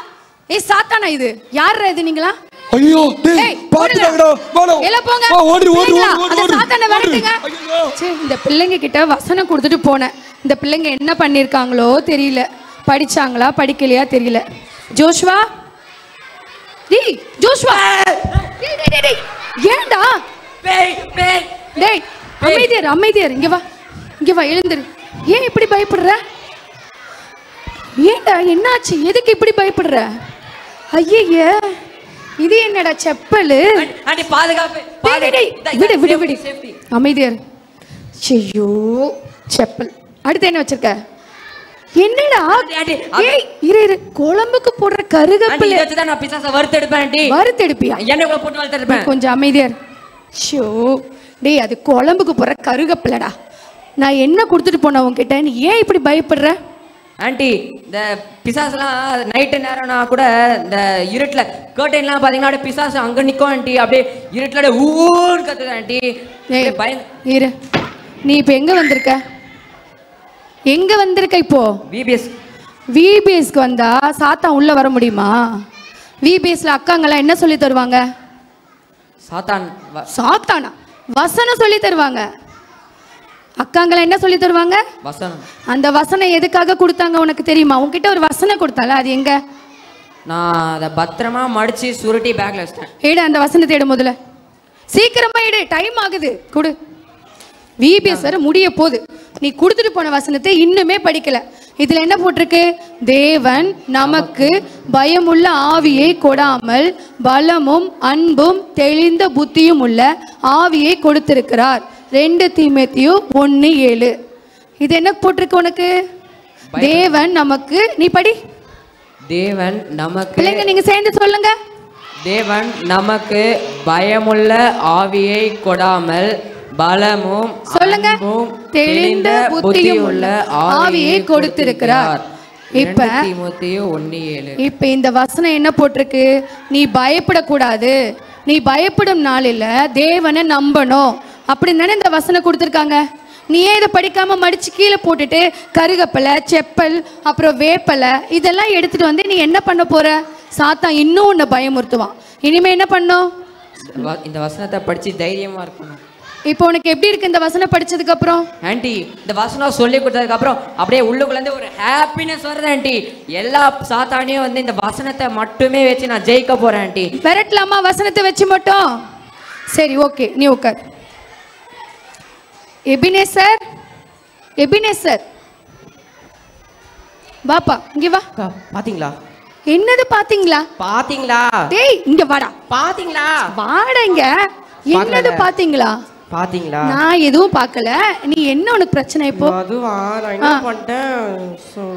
ஏய் சாத்தானா இது? யாரா இது நீங்களா? ஐயோ டேய் பாத்துடா வாடா. எல போங்க. ஓடி ஓடி அந்த சாத்தானை விரட்டுங்க. சே இந்த பிள்ளைங்க கிட்ட வசனம் கொடுத்துட்டு போனேன். இந்த பிள்ளைங்க என்ன பண்ணிருக்காங்களோ தெரியல. படிச்சாங்களா படிக்கலையா தெரியல. ஜோஷ்வா டேய் ஜோஷ்வா டேய் ஏன்டா? டேய் அமைதியார் இங்க வா எழுந்திரு. ஏன் இப்படி பயப்படுற? ஏன்டா என்னாச்சு? எதுக்கு இப்படி பயப்படுற? ஐயே இது என்னடா செப்பல்? ஆண்டி பாதுகாப்பு. விடு அமைதியார். ஐயோ செப்பல். அடுத்து என்ன வச்சிருக்க? என்னடா? ஏய் இரு குழம்புக்கு போடுற கருகப்பிலை வச்சு தான் நான் பிசாசை வறுத்தெடுப்பேன். ஆண்டி வறுத்தெடுப்பியா? எண்ணெய்க்குள்ள போட்டு வறுத்தெடுப்பேன். கொஞ்சம் அமைதியார். ஷோ டேய் அது குழம்புக்கு போடுற கருகப்பிலடா. நான் என்ன கொடுத்துட்டு போன உன்கிட்ட, நீ ஏன் இப்படி பயப்படுற? ஆண்டி இந்த பிசாசுலாம் நைட்டு நேரம்னா கூட இந்த இருட்டில் கர்டைன்லாம் பார்த்தீங்கன்னா பிசாசு அங்கே நிற்கும் ஆண்டி. அப்படியே இருட்டில் ஊன்னு கத்துது ஆண்டி. இரு நீ இப்போ எங்கே வந்திருக்க இப்போ? விபிஎஸ்க்கு வந்தா சாத்தான் உள்ள வர முடியுமா? விபிஎஸ்ல அக்காங்கெல்லாம் என்ன சொல்லி தருவாங்க? சாத்தானா வசனம் சொல்லி தருவாங்க. அக்காங்கெல்லாம் என்ன சொல்லி தருவாங்க? வசனம். அந்த வசனம் எதுக்காக கொடுத்தாங்க உனக்கு தெரியுமா? உன்கிட்ட ஒரு வசனம் கொடுத்தால அது எங்க? நான் அதை பத்திரமா மடிச்சு சுருட்டி பேக்ல வச்சிட்டேன். ஏடு அந்த வசனத்தை எடு முதல்ல. சீக்கிரமா எடு, டைம் ஆகுது. கொடு. விபிஎஸ் வர முடிய போகுது. நீ கொடுத்துட்டு போன வசனத்தை இன்னுமே படிக்கல. இதுல என்ன போட்டிருக்கு? தேவன் நமக்கு பயமுள்ள ஆவியை கொடாமல் பலமும் அன்பும் தெளிந்த புத்தியும் உள்ள ஆவியை கொடுத்திருக்கிறார். 2 தீமோத்தேயு 1:7. இது என்ன போட்டிருக்கு உனக்கு? தேவன் நமக்கு. நீ படி. தேவன் நமக்கு. பிள்ளைங்க நீங்க சேர்ந்து சொல்லுங்க. தேவன் நமக்கு பயமுள்ள ஆவியை கொடாமல் பலமும் சொல்லுங்க தெளிந்த புத்தியும் உள்ள ஆவியை கொடுத்திருக்கிறார். இப்ப இந்த வசனம் என்ன போட்டிருக்கு? நீ பயப்படக்கூடாது. நீ பயப்படும் நாளில் தேவனை நம்பணும் அப்படின்னு இந்த வசனம் கொடுத்துருக்காங்க. நீ ஏன் இதை படிக்காம மடிச்சு கீழே போட்டுட்டு கருகப்பலை செப்பல் அப்புறம் வேப்பலை இதெல்லாம் எடுத்துட்டு வந்து நீ என்ன பண்ண போற? சாத்தான் இன்னும் உன்னை பயமுறுத்துவான். இனிமே என்ன பண்ணும்? இந்த வசனத்தை படிச்சு தைரியமா இருக்கணும். இப்போ உனக்கு எப்படி இருக்கு இந்த வசனம் படிச்சதுக்கு அப்புறம்? ஆண்டி இந்த வசனம் சொல்லி கொடுத்ததுக்கு அப்புறம் அப்படியே உள்ளுக்குள்ள இருந்து ஒரு ஹாப்பினஸ் வருது ஆண்டி. எல்லா சாத்தானையும் வந்து இந்த வசனத்தை மட்டுமே வச்சு நான் ஜெயிக்க போறேன் ஆண்டி. விரட்டலாமா வசனத்தை வச்சு மட்டும்? சரி ஓகே நீ உட்கார். எபினேசர் பாப்பா இங்க வா. பாத்தீங்களா? என்னது பாத்தீங்களா? பாத்தீங்களா? டேய் இங்க வாடா. பாத்தீங்களா? வாடா இங்க. என்னது பாத்தீங்களா? பாத்தீங்களா? நான் எதுவும் பார்க்கல. நீ என்ன உனக்கு பிரச்சனை இப்போ? அதுவா நான் என்ன பண்ணிட்டேன்,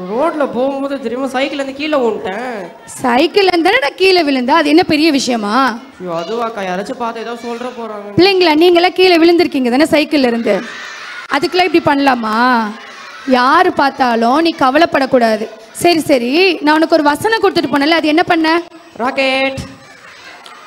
ரோட்ல போகும்போது தெரியுமா சைக்கிள்ல இருந்து கீழே விழுந்தேன். சைக்கிள்ல இருந்து கீழே விழுந்தா அது என்ன பெரிய விஷயமா? அதுவாக்கா யாராச்சும் பார்த்து ஏதோ சொல்ற போறாங்க. பிள்ளைங்களா நீங்களாம் கீழே விழுந்திருக்கீங்க தானே சைக்கிள்ல இருந்து? அதுக்கெல்லாம் இப்படி பண்ணலாமா? யாரு பார்த்தாலும் நீ கவலைப்படக்கூடாது. சரி சரி நான் உனக்கு ஒரு வசனம் கொடுத்துட்டு போனல அது என்ன பண்ண? ராக்கெட்.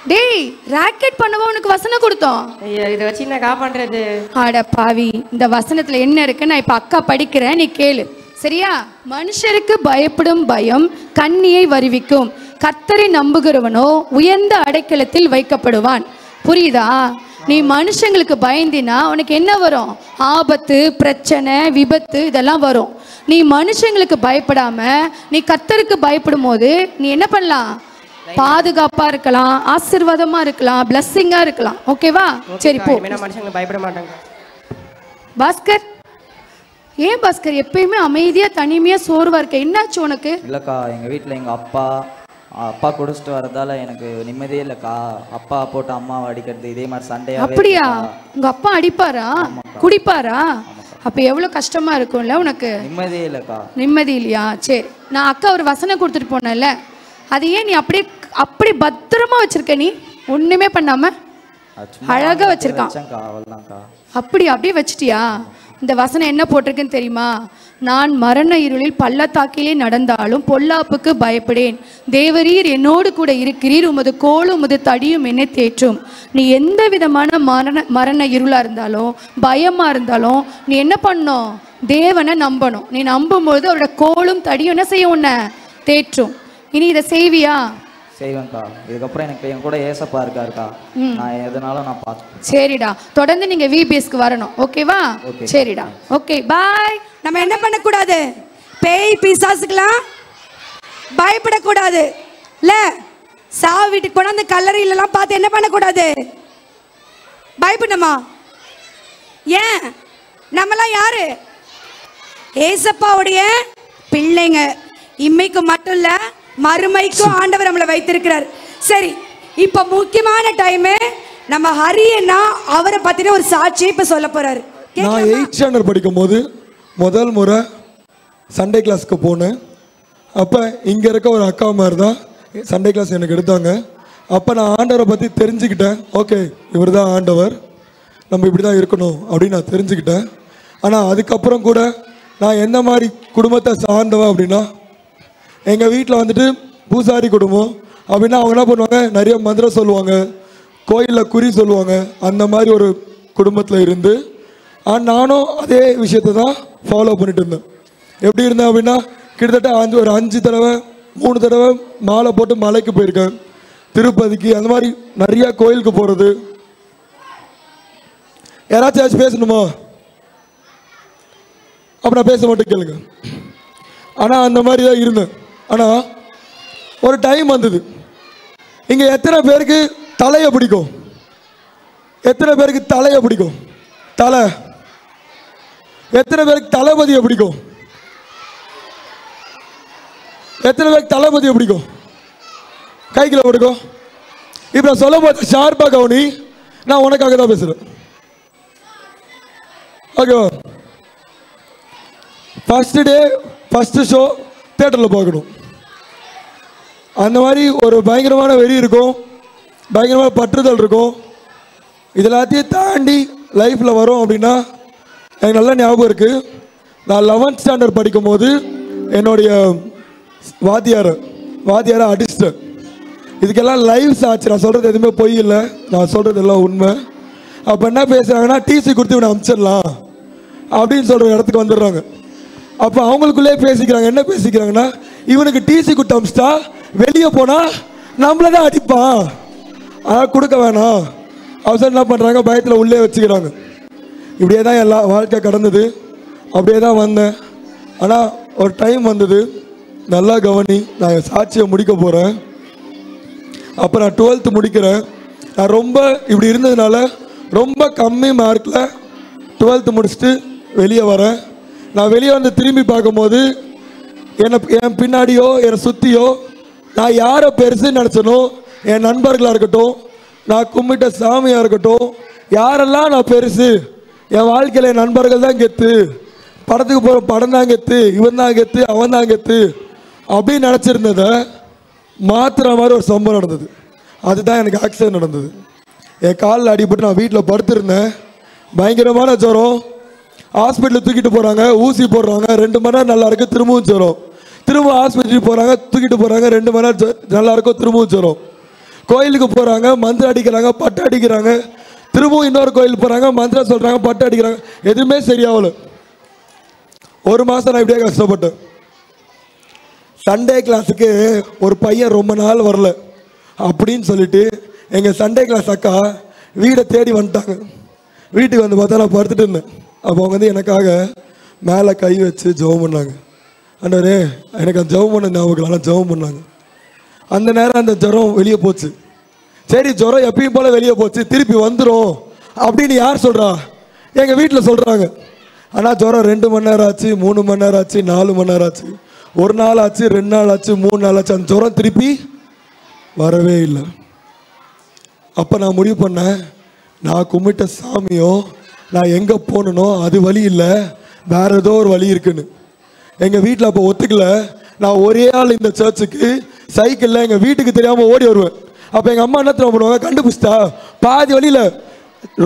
டேய் ராக்கெட் பண்ணவோ உனக்கு வசனம் கொடுத்தோம். ஐயா இதை வச்சு என்ன காப்பாற்றுறது? அட பாவி, இந்த வசனத்துல என்ன இருக்கு நான் இப்ப அக்கா படிக்கிறேன், நீ கேளு சரியா? மனுஷருக்கு பயப்படும் பயம் கண்ணியை வருவிக்கும், கர்த்தரை நம்புகிறவனோ உயர்ந்த அடைக்கலத்தில் வைக்கப்படுவான். புரியுதா? நீ மனுஷங்களுக்கு பயந்தினா உனக்கு என்ன வரும்? ஆபத்து, பிரச்சனை, விபத்து இதெல்லாம் வரும். நீ மனுஷங்களுக்கு பயப்படாம நீ கர்த்தருக்கு பயப்படும் போது நீ என்ன பண்ணலாம்? பாதுகாப்பா இருக்கலாம், ஆசீர்வாதமா இருக்கலாம், பிளஸ்ஸிங்கா இருக்கலாம். ஓகேவா? சரி போ. மனுஷங்களுக்கு பயப்பட மாட்டாங்க. பாஸ்கர், ஏன் பாஸ்கர் எப்பயுமே அமைதியா தனிமையா சோர்வா இருக்க? என்னாச்சு உனக்கு? இல்லக்கா, எங்க வீட்டுல எங்க அப்பா குடிச்சிட்டு வரதால எனக்கு நிம்மதியே இல்லக்கா. அப்பா போட்டு அம்மாவை அடிக்கிறது இதே மாதிரி சண்டையா. அப்படியா? உங்க அப்பா அடிப்பாரா? குடிப்பாரா? அப்ப எவ்வளவு கஷ்டமா இருக்கும்ல உனக்கு? நிம்மதியே இல்லக்கா. நிம்மதி இல்லையா? சரி, நான் அக்கா ஒரு வசனம் கொடுத்துட்டு போனேன்ல, அது ஏன் நீ அப்படி பத்திரமா வச்சிருக்க? நீ ஒண்ணுமே பண்ணாம அழகா வச்சிருக்கான். அப்படியே வச்சிட்டியா? இந்த வசனம் என்ன போட்டிருக்குன்னு தெரியுமா? நான் மரண இருளில் பள்ளத்தாக்கிலே நடந்தாலும் பொல்லாப்புக்கு பயப்படேன், தேவரீர் என்னோடு கூட இருக்கிறீர், உமது கோலும் உமது தடியும் என்னை தேற்றும். நீ எந்த விதமான மரண இருளா இருந்தாலும் பயமா இருந்தாலும் நீ என்ன பண்ணணும்? தேவனை நம்பணும். நீ நம்பும்போது அவரோட கோலும் தடியும் என்ன செய்யும்? உன்னை தேற்றும். இனி இதை செய்வியா? செய்வேன்க்கா. இதுக்கப்புறம் எனக்கு என் கூட ஏசப்பா இருக்காருக்கா, நான் எதனாலும் நான் பார்த்து. சரிடா, தொடர்ந்து நீங்க விபிஎஸ்க்கு வரணும். ஓகேவா? சரிடா, ஓகே பாய். நம்ம என்ன பண்ணக்கூடாது? பேய் பிசாசுக்கெல்லாம் பயப்படக்கூடாது இல்ல? சாவு வீட்டுக்கு போனா அந்த கல்லறையிலலாம் பார்த்து என்ன பண்ணக்கூடாது? பயப்படணுமா? ஏன்? நம்மலாம் யாரு? ஏசப்பாவுடைய பிள்ளைங்க. இம்மைக்கு மட்டும் இல்ல, மறுமைக்கும் ஆண்டவர் நம்மளை வைத்திருக்கிறார். சரி, இப்ப முக்கியமான டைம். நம்ம ஹரியன்னா அவரை பத்தின ஒரு சாட்சியை இப்ப சொல்ல போறாரு. நான் 8th ஸ்டாண்டர்ட் படிக்கும் போது முதல் முறை சண்டே கிளாஸ்க்கு போனேன். அப்போ இங்கே இருக்க ஒரு அக்கா மாதிரி தான் சண்டே கிளாஸ் எனக்கு எடுத்தாங்க. அப்போ நான் ஆண்டவரை பற்றி தெரிஞ்சுக்கிட்டேன். ஓகே, இவர் தான் ஆண்டவர், நம்ம இப்படி தான் இருக்கணும் அப்படின்னு நான் தெரிஞ்சுக்கிட்டேன். ஆனால் அதுக்கப்புறம் கூட நான் எந்த மாதிரி குடும்பத்தை சார்ந்தவன் அப்படின்னா, எங்கள் வீட்டில் வந்துட்டு பூசாரி குடும்பம் அப்படின்னா அவங்க என்ன பண்ணுவாங்க? நிறைய மந்திரம் சொல்லுவாங்க, கோயிலில் குறி சொல்லுவாங்க. அந்த மாதிரி ஒரு குடும்பத்தில் இருந்து நானும் அதே விஷயத்தை தான் ஃபாலோ பண்ணிட்டு இருந்தேன். எப்படி இருந்தேன் அப்படின்னா, கிட்டத்தட்ட ஒரு 5 தடவை 3 தடவை மாலை போட்டு மலைக்கு போயிருக்கேன், திருப்பதிக்கு, அந்த மாதிரி நிறைய கோயிலுக்கு போகிறது. யாராச்சும் பேசணுமா? அப்போ நான் பேச மாட்டேன், கேளுங்க. ஆனால் அந்த மாதிரி தான் இருந்தேன். ஆனால் ஒரு டைம் வந்தது. இங்கே எத்தனை பேருக்கு தலையை பிடிக்கும்? எத்தனை பேருக்கு தலையை பிடிக்கும்? தலை. எத்தனை பேருக்கு தளபதியை பிடிக்கும்? எத்தனை பேருக்கு தளபதியை பிடிக்கும்? கைக்குள்ள பிடிக்கும். இப்போ நான் சொல்ல போது ஷார்ப்பா கவுனி, நான் உனக்காக தான் பேசுறேன். ஓகேவா? ஃபர்ஸ்ட் டே ஃபர்ஸ்ட் ஷோ தியேட்டரில் பார்க்கணும். அந்த மாதிரி ஒரு பயங்கரமான வெறி இருக்கும், பயங்கரமான பற்றுதல் இருக்கும். இதெல்லாத்தையும் தாண்டி லைஃப்பில் வரும் அப்படின்னா எனக்கு நல்ல ஞாபகம் இருக்குது. நான் 11th ஸ்டாண்டர்ட் படிக்கும் போது என்னுடைய வாத்தியாரை அடிச்சிட்டேன். இதுக்கெல்லாம் லைவ்ஸ் ஆச்சு. நான் சொல்கிறது எதுவுமே பொய் இல்லை, நான் சொல்கிறது எல்லாம் உண்மை. அப்போ என்ன பேசுகிறாங்கன்னா, டிசி கொடுத்து இவனை அனுப்பிச்சிடலாம் அப்படின்னு சொல்கிற இடத்துக்கு வந்துடுறாங்க. அப்போ அவங்களுக்குள்ளே பேசிக்கிறாங்க. என்ன பேசிக்கிறாங்கன்னா, இவனுக்கு டிசி கொடுத்து அனுப்பிச்சிட்டா வெளியே போனால் நம்மளை தான் அடிப்பான், அதான் கொடுக்க வேணாம். அவசரம் என்ன பண்ணுறாங்க, பயத்தில் உள்ளே வச்சுக்கிறாங்க. இப்படியே தான் எல்லா வாழ்க்கை கடந்தது. அப்படியே தான் வந்தேன். ஆனால் ஒரு டைம் வந்தது, நல்லா கவனி, நான் என் சாட்சியை முடிக்க போகிறேன். அப்போ நான் 12th முடிக்கிறேன். நான் ரொம்ப இப்படி இருந்ததுனால ரொம்ப கம்மி மார்க்கில் 12th முடிச்சுட்டு வெளியே வரேன். நான் வெளியே வந்து திரும்பி பார்க்கும்போது என் பின்னாடியோ என்னை சுற்றியோ நான் யாரை பெருசுன்னு நினச்சனோ, என் நண்பர்களாக இருக்கட்டும், நான் கும்பிட்ட சாமியாக இருக்கட்டும், யாரெல்லாம் நான் பெருசு, என் வாழ்க்கையில் என் நண்பர்கள் தான் கெத்து, படத்துக்கு போகிற படம் தான் கெத்து, இவன் தான் கெத்து, அவன் தான் கெத்து அப்படின்னு நினச்சிருந்ததை மாத்திர மாதிரி ஒரு சம்பவம் நடந்தது. அதுதான் எனக்கு ஆக்சிடென்ட் நடந்தது. என் காலில் அடிபட்டு நான் வீட்டில் படுத்திருந்தேன். பயங்கரமான ஜுரம். ஹாஸ்பிட்டலில் தூக்கிட்டு போகிறாங்க, ஊசி போடுறாங்க, 2 மணி நேரம் நல்லா இருக்கு, திரும்பவும் ஜுரம். திரும்ப ஹாஸ்பிட்டலுக்கு போகிறாங்க, தூக்கிட்டு போகிறாங்க, 2 மணி நேரம் நல்லா இருக்கும், திரும்பவும் ஜுரம். கோயிலுக்கு போகிறாங்க, மந்திரம் அடிக்கிறாங்க, பட்டு அடிக்கிறாங்க. திரும்பவும் இன்னொரு கோயிலுக்கு போகிறாங்க, மந்திரம் சொல்கிறாங்க, பட்டு அடிக்கிறாங்க. எதுவுமே சரியாகல. ஒரு மாதம் நான் இப்படியே கஷ்டப்பட்டேன். சண்டே கிளாஸுக்கு ஒரு பையன் ரொம்ப நாள் வரல அப்படின்னு சொல்லிட்டு எங்கள் சண்டே கிளாஸ் அக்கா வீடை தேடி வந்துட்டாங்க. வீட்டுக்கு வந்து பார்த்தா நான் படுத்துட்டு இருந்தேன். அப்போ அவங்க வந்து எனக்காக மேலே கை வச்சு ஜெபம் பண்ணாங்க. ஆண்டவரே, எனக்கு அந்த ஜெபம் பண்ண ஞாபகம் ஜெபம் பண்ணாங்க. அந்த நேரம் அந்த ஜுரம் வெளியே போச்சு. சரி, ஜுரம் எப்பயும் போல் வெளியே போச்சு, திருப்பி வந்துடும் அப்படின்னு யார் சொல்கிறா? எங்கள் வீட்டில் சொல்கிறாங்க. ஆனால் ஜுரம் 2 மணி நேரம் ஆச்சு, 3 மணி நேரம் ஆச்சு, 4 மணி நேரம் ஆச்சு, 1 நாள் ஆச்சு, 2 நாள் ஆச்சு, 3 நாள் ஆச்சு. அந்த ஜுரம் திருப்பி வரவே இல்லை. அப்போ நான் முடிவு பண்ணேன், நான் கும்பிட்ட சாமியோ நான் எங்கே போகணுனோ அது வழி இல்லை, வேற ஏதோ ஒரு வழி இருக்குன்னு. எங்கள் வீட்டில் அப்போ ஒத்துக்கல. நான் ஒரே ஆள் இந்த சர்ச்சுக்கு சைக்கிளில் எங்கள் வீட்டுக்கு தெரியாமல் ஓடி வருவேன். அப்போ எங்கள் அம்மா என்ன தெரியுமா பண்ணுவாங்க? கண்டுபிடிச்சிட்டா பாதி வழியில்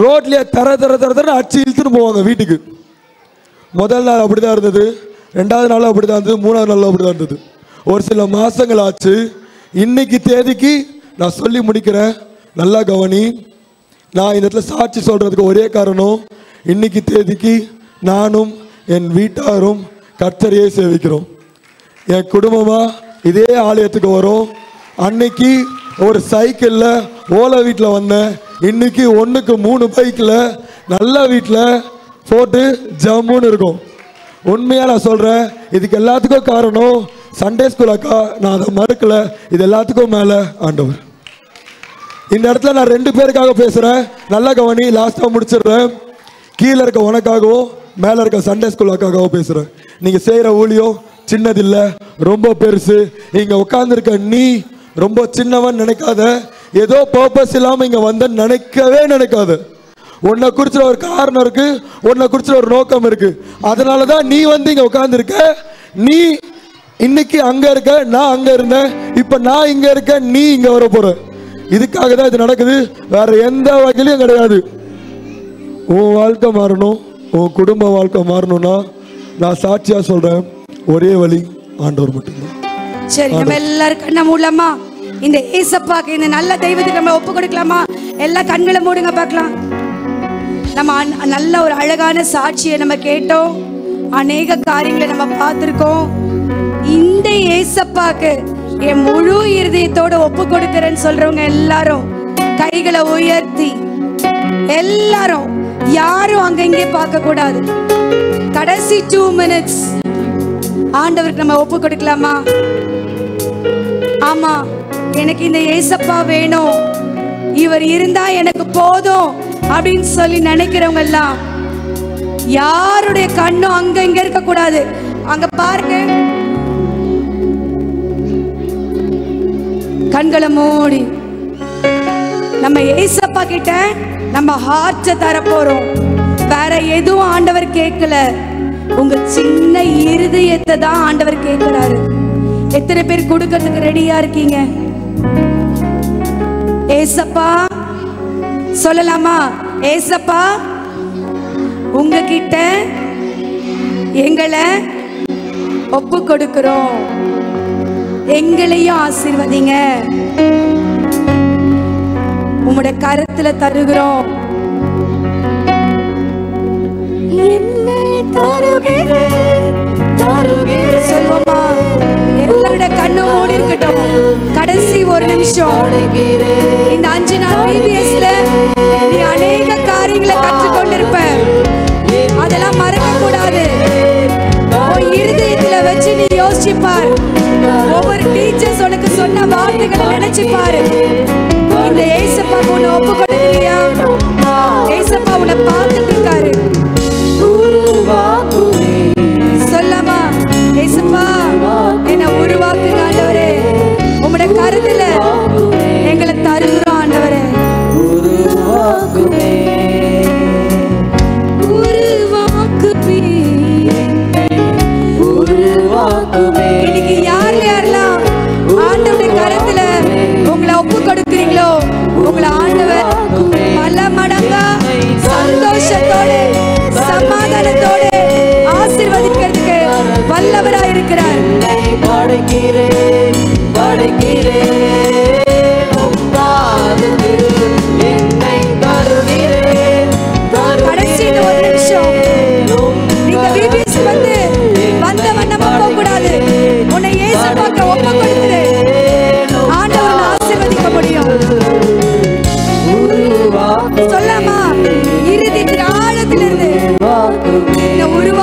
ரோட்லேயே தர அடிச்சு இழுத்துன்னு போவாங்க வீட்டுக்கு. முதல் நாள் அப்படி தான் இருந்தது, 2வது நாளும் அப்படி தான் இருந்தது, 3வது நாளும் அப்படி தான் இருந்தது. ஒரு சில மாதங்கள் ஆச்சு. இன்னைக்கு தேதிக்கு நான் சொல்லி முடிக்கிறேன், நல்லா கவனி. நான் இந்த இடத்துல சாட்சி சொல்கிறதுக்கு ஒரே காரணம், இன்னைக்கு தேதிக்கு நானும் என் வீட்டாரும் கர்த்தரையே சேவிக்கிறோம். என் குடும்பமாக இதே ஆலயத்துக்கு வரும். அன்னைக்கு ஒரு சைக்கிளில் ஓலை வீட்டில் வந்தேன். இன்னைக்கு 1க்கு 3 பைக்கில் நல்ல வீட்டில் போட்டு ஜம்முன்னு இருக்கும். உண்மையாக நான் சொல்கிறேன், இதுக்கு எல்லாத்துக்கும் காரணம் சண்டே ஸ்கூல் அக்கா. நான் அதை மறுக்கலை. இது எல்லாத்துக்கும் மேலே ஆண்டவர். இந்த இடத்துல நான் 2 பேருக்காக பேசுகிறேன், நல்லா கவனி. லாஸ்ட்டாக முடிச்சிடுறேன். கீழே இருக்க உனக்காகவும் மேலே இருக்க சண்டே ஸ்கூல் அக்காகவும் பேசுகிறேன். நீங்கள் செய்கிற ஊழியம் சின்னதில்லை, ரொம்ப பெருசு. இங்கே உட்காந்துருக்க நீ ரொம்ப சின்னவன் நினைக்காத. ஏதோ பர்பஸ் இல்லாமல் இங்கே வந்த நினைக்காத. உன்னை குறிச்ச ஒரு காரணம் இருக்கு, உன்னை குறிச்ச ஒரு நோக்கம் இருக்கு. அதனால தான் நீ வந்து இங்கே உட்காந்துருக்க. நீ இன்னைக்கு அங்கே இருக்க, நான் அங்கே இருந்தேன். இப்போ நான் இங்கே இருக்க, நீ இங்கே வர போற. இதுக்காக தான் இது நடக்குது, வேற எந்த வகையிலும் கிடையாது. உன் வாழ்க்கை மாறணும், உன் குடும்ப வாழ்க்கை மாறணும்னா நான் சாட்சியா சொல்றேன், ஒரே வழி ஆண்டவர் மட்டும்தான். சரி, நம்ம எல்லாரும் கண்ணை மூடலாமா? இந்த ஏசப்பாக்கு, இந்த நல்ல தெய்வத்துக்கு நம்ம ஒப்பு கொடுக்கலாமா? எல்லா கண்களை மூடுங்க பார்க்கலாம். நம்ம நல்ல ஒரு அழகான சாட்சியை நம்ம கேட்டோம், அநேக காரியங்களை நம்ம பார்த்துருக்கோம். இந்த ஏசப்பாக்கு என் முழு இருதயத்தோட ஒப்பு கொடுக்கிறேன்னு சொல்றவங்க எல்லாரும் கைகளை உயர்த்தி, எல்லாரும் யாரும் அங்க இங்கே பார்க்க கூடாது. கடைசி 2 minutes ஆண்டவருக்கு நம்ம ஒப்பு கொடுக்கலாமா? ஆமா, எனக்கு இந்த ஏசப்பா வேணும், இவர் இருந்தா எனக்கு போதும் அப்படின்னு சொல்லி நினைக்கிறவங்க எல்லாம் யாருடைய கண்ணும் அங்க இங்க இருக்க கூடாது. அங்க பாருங்க, கண்களை மூடி நம்ம ஏசப்பா கிட்ட நம்ம ஹார்ட்டை தர போறோம். வேற எதுவும் ஆண்டவர் கேட்கல, உங்க சின்ன இருதயத்தை தான் ஆண்டவர் கேட்கிறாரு. எத்தனை பேர் கொடுக்கிறதுக்கு ரெடியா இருக்கீங்க? ஏசப்பா சொல்லலாமா? ஏசப்பா, உங்ககிட்ட எங்களை ஒப்பு கொடுக்கிறோம், எங்களையும் ஆசீர்வதிங்க, உம்முடைய கரத்துல தருகிறோம். சொல்லுவோமா? எல்லாருடைய கண்ணும் மூடி இருக்கட்டும். கடைசி ஒரு நிமிஷம். இந்த 5 நாள் VBSல நீ அநேக காரியங்களை கற்றுக்கொண்டிருப்ப, அதெல்லாம் மறக்க கூடாது. இருதயத்துல வச்சு நீ யோசிச்சுப்பார். ஒவ்வொரு டீச்சர்ஸ் உனக்கு சொன்ன வார்த்தைகளை நினைச்சுப்பாரு. இந்த ஏசப்பா உன்னை ஒப்பு கொடுக்கலையா? ஏசப்பா உன்னை பார்த்துட்டு இருக்காரு. சொல்லாமா? ஏசப்பா, என்னை உருவாக்குங்க ஆண்டவரே, உம்முடைய கருத்துல எங்களை தருகிறோம் ஆண்டவரே. இன்னைக்கு யார் யாரெல்லாம் ஆண்டவருடைய கரத்துல உங்களை ஒப்பு கொடுக்கிறீங்களோ, உங்களை ஆண்டவர் பல மடங்கா சந்தோஷத்தோடு சமாதானத்தோடு ஆசீர்வதிக்கிறதுக்கு வல்லவராய் இருக்கிறார்.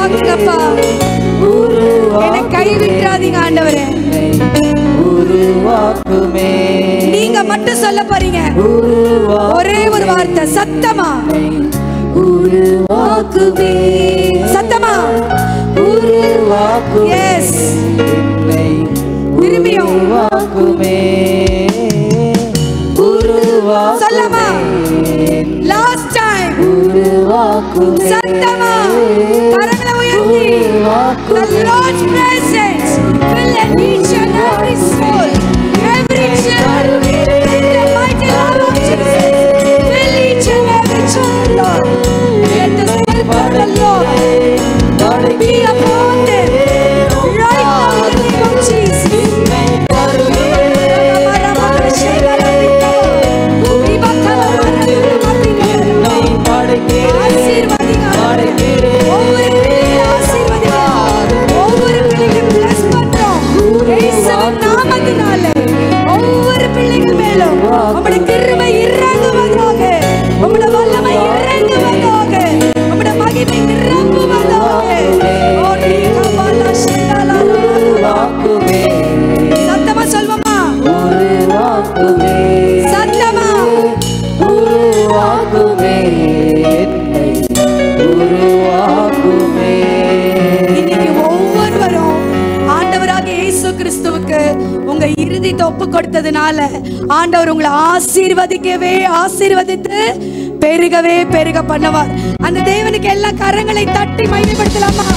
உருவாக்குங்கப்பா. என்னை கைவிட்டுறாதீங்க ஆண்டவரே. உருவாக்குமே. நீங்க மட்டும் சொல்ல போறீங்க. ஒரே ஒரு வார்த்தை சத்தமா. உருவாக்குமே. சத்தமா. உருவாக்குமே. எஸ். திரும்பியும் உருவாக்குமே. சொல்லமா. Last time. உருவாக்குமே. சத்தமா. கரங்களை உயர்த்தி. The Lord's presence will reach and every soul, every child. In the mighty name of Jesus, will reach and every child, Lord. Let the Spirit of the Lord be upon them right now in the name of Jesus. ஒவ்வொரு பிள்ளைகள் மேலும் உம்முடைய கிருபை இறங்குவதாக, உம்முடைய வல்லமை இறங்குவதாக, உம்முடைய மகிமை நிரம்புவதாக. சத்தமா சொல்வோமா. சத்தமா. இன்னைக்கு ஒவ்வொருவரும் ஆண்டவராக இயேசு கிறிஸ்துவுக்கு உங்க இருதயத்தை ஒப்பு கொடுத்ததுனால ஆண்டவர் உங்களை ஆசீர்வதிக்கவே ஆசீர்வதித்து பெருகவே பெருக பண்ணுவார். அந்த தேவனுக்கு எல்லா கரங்களை தட்டி மகிமைப்படுத்தலாமா?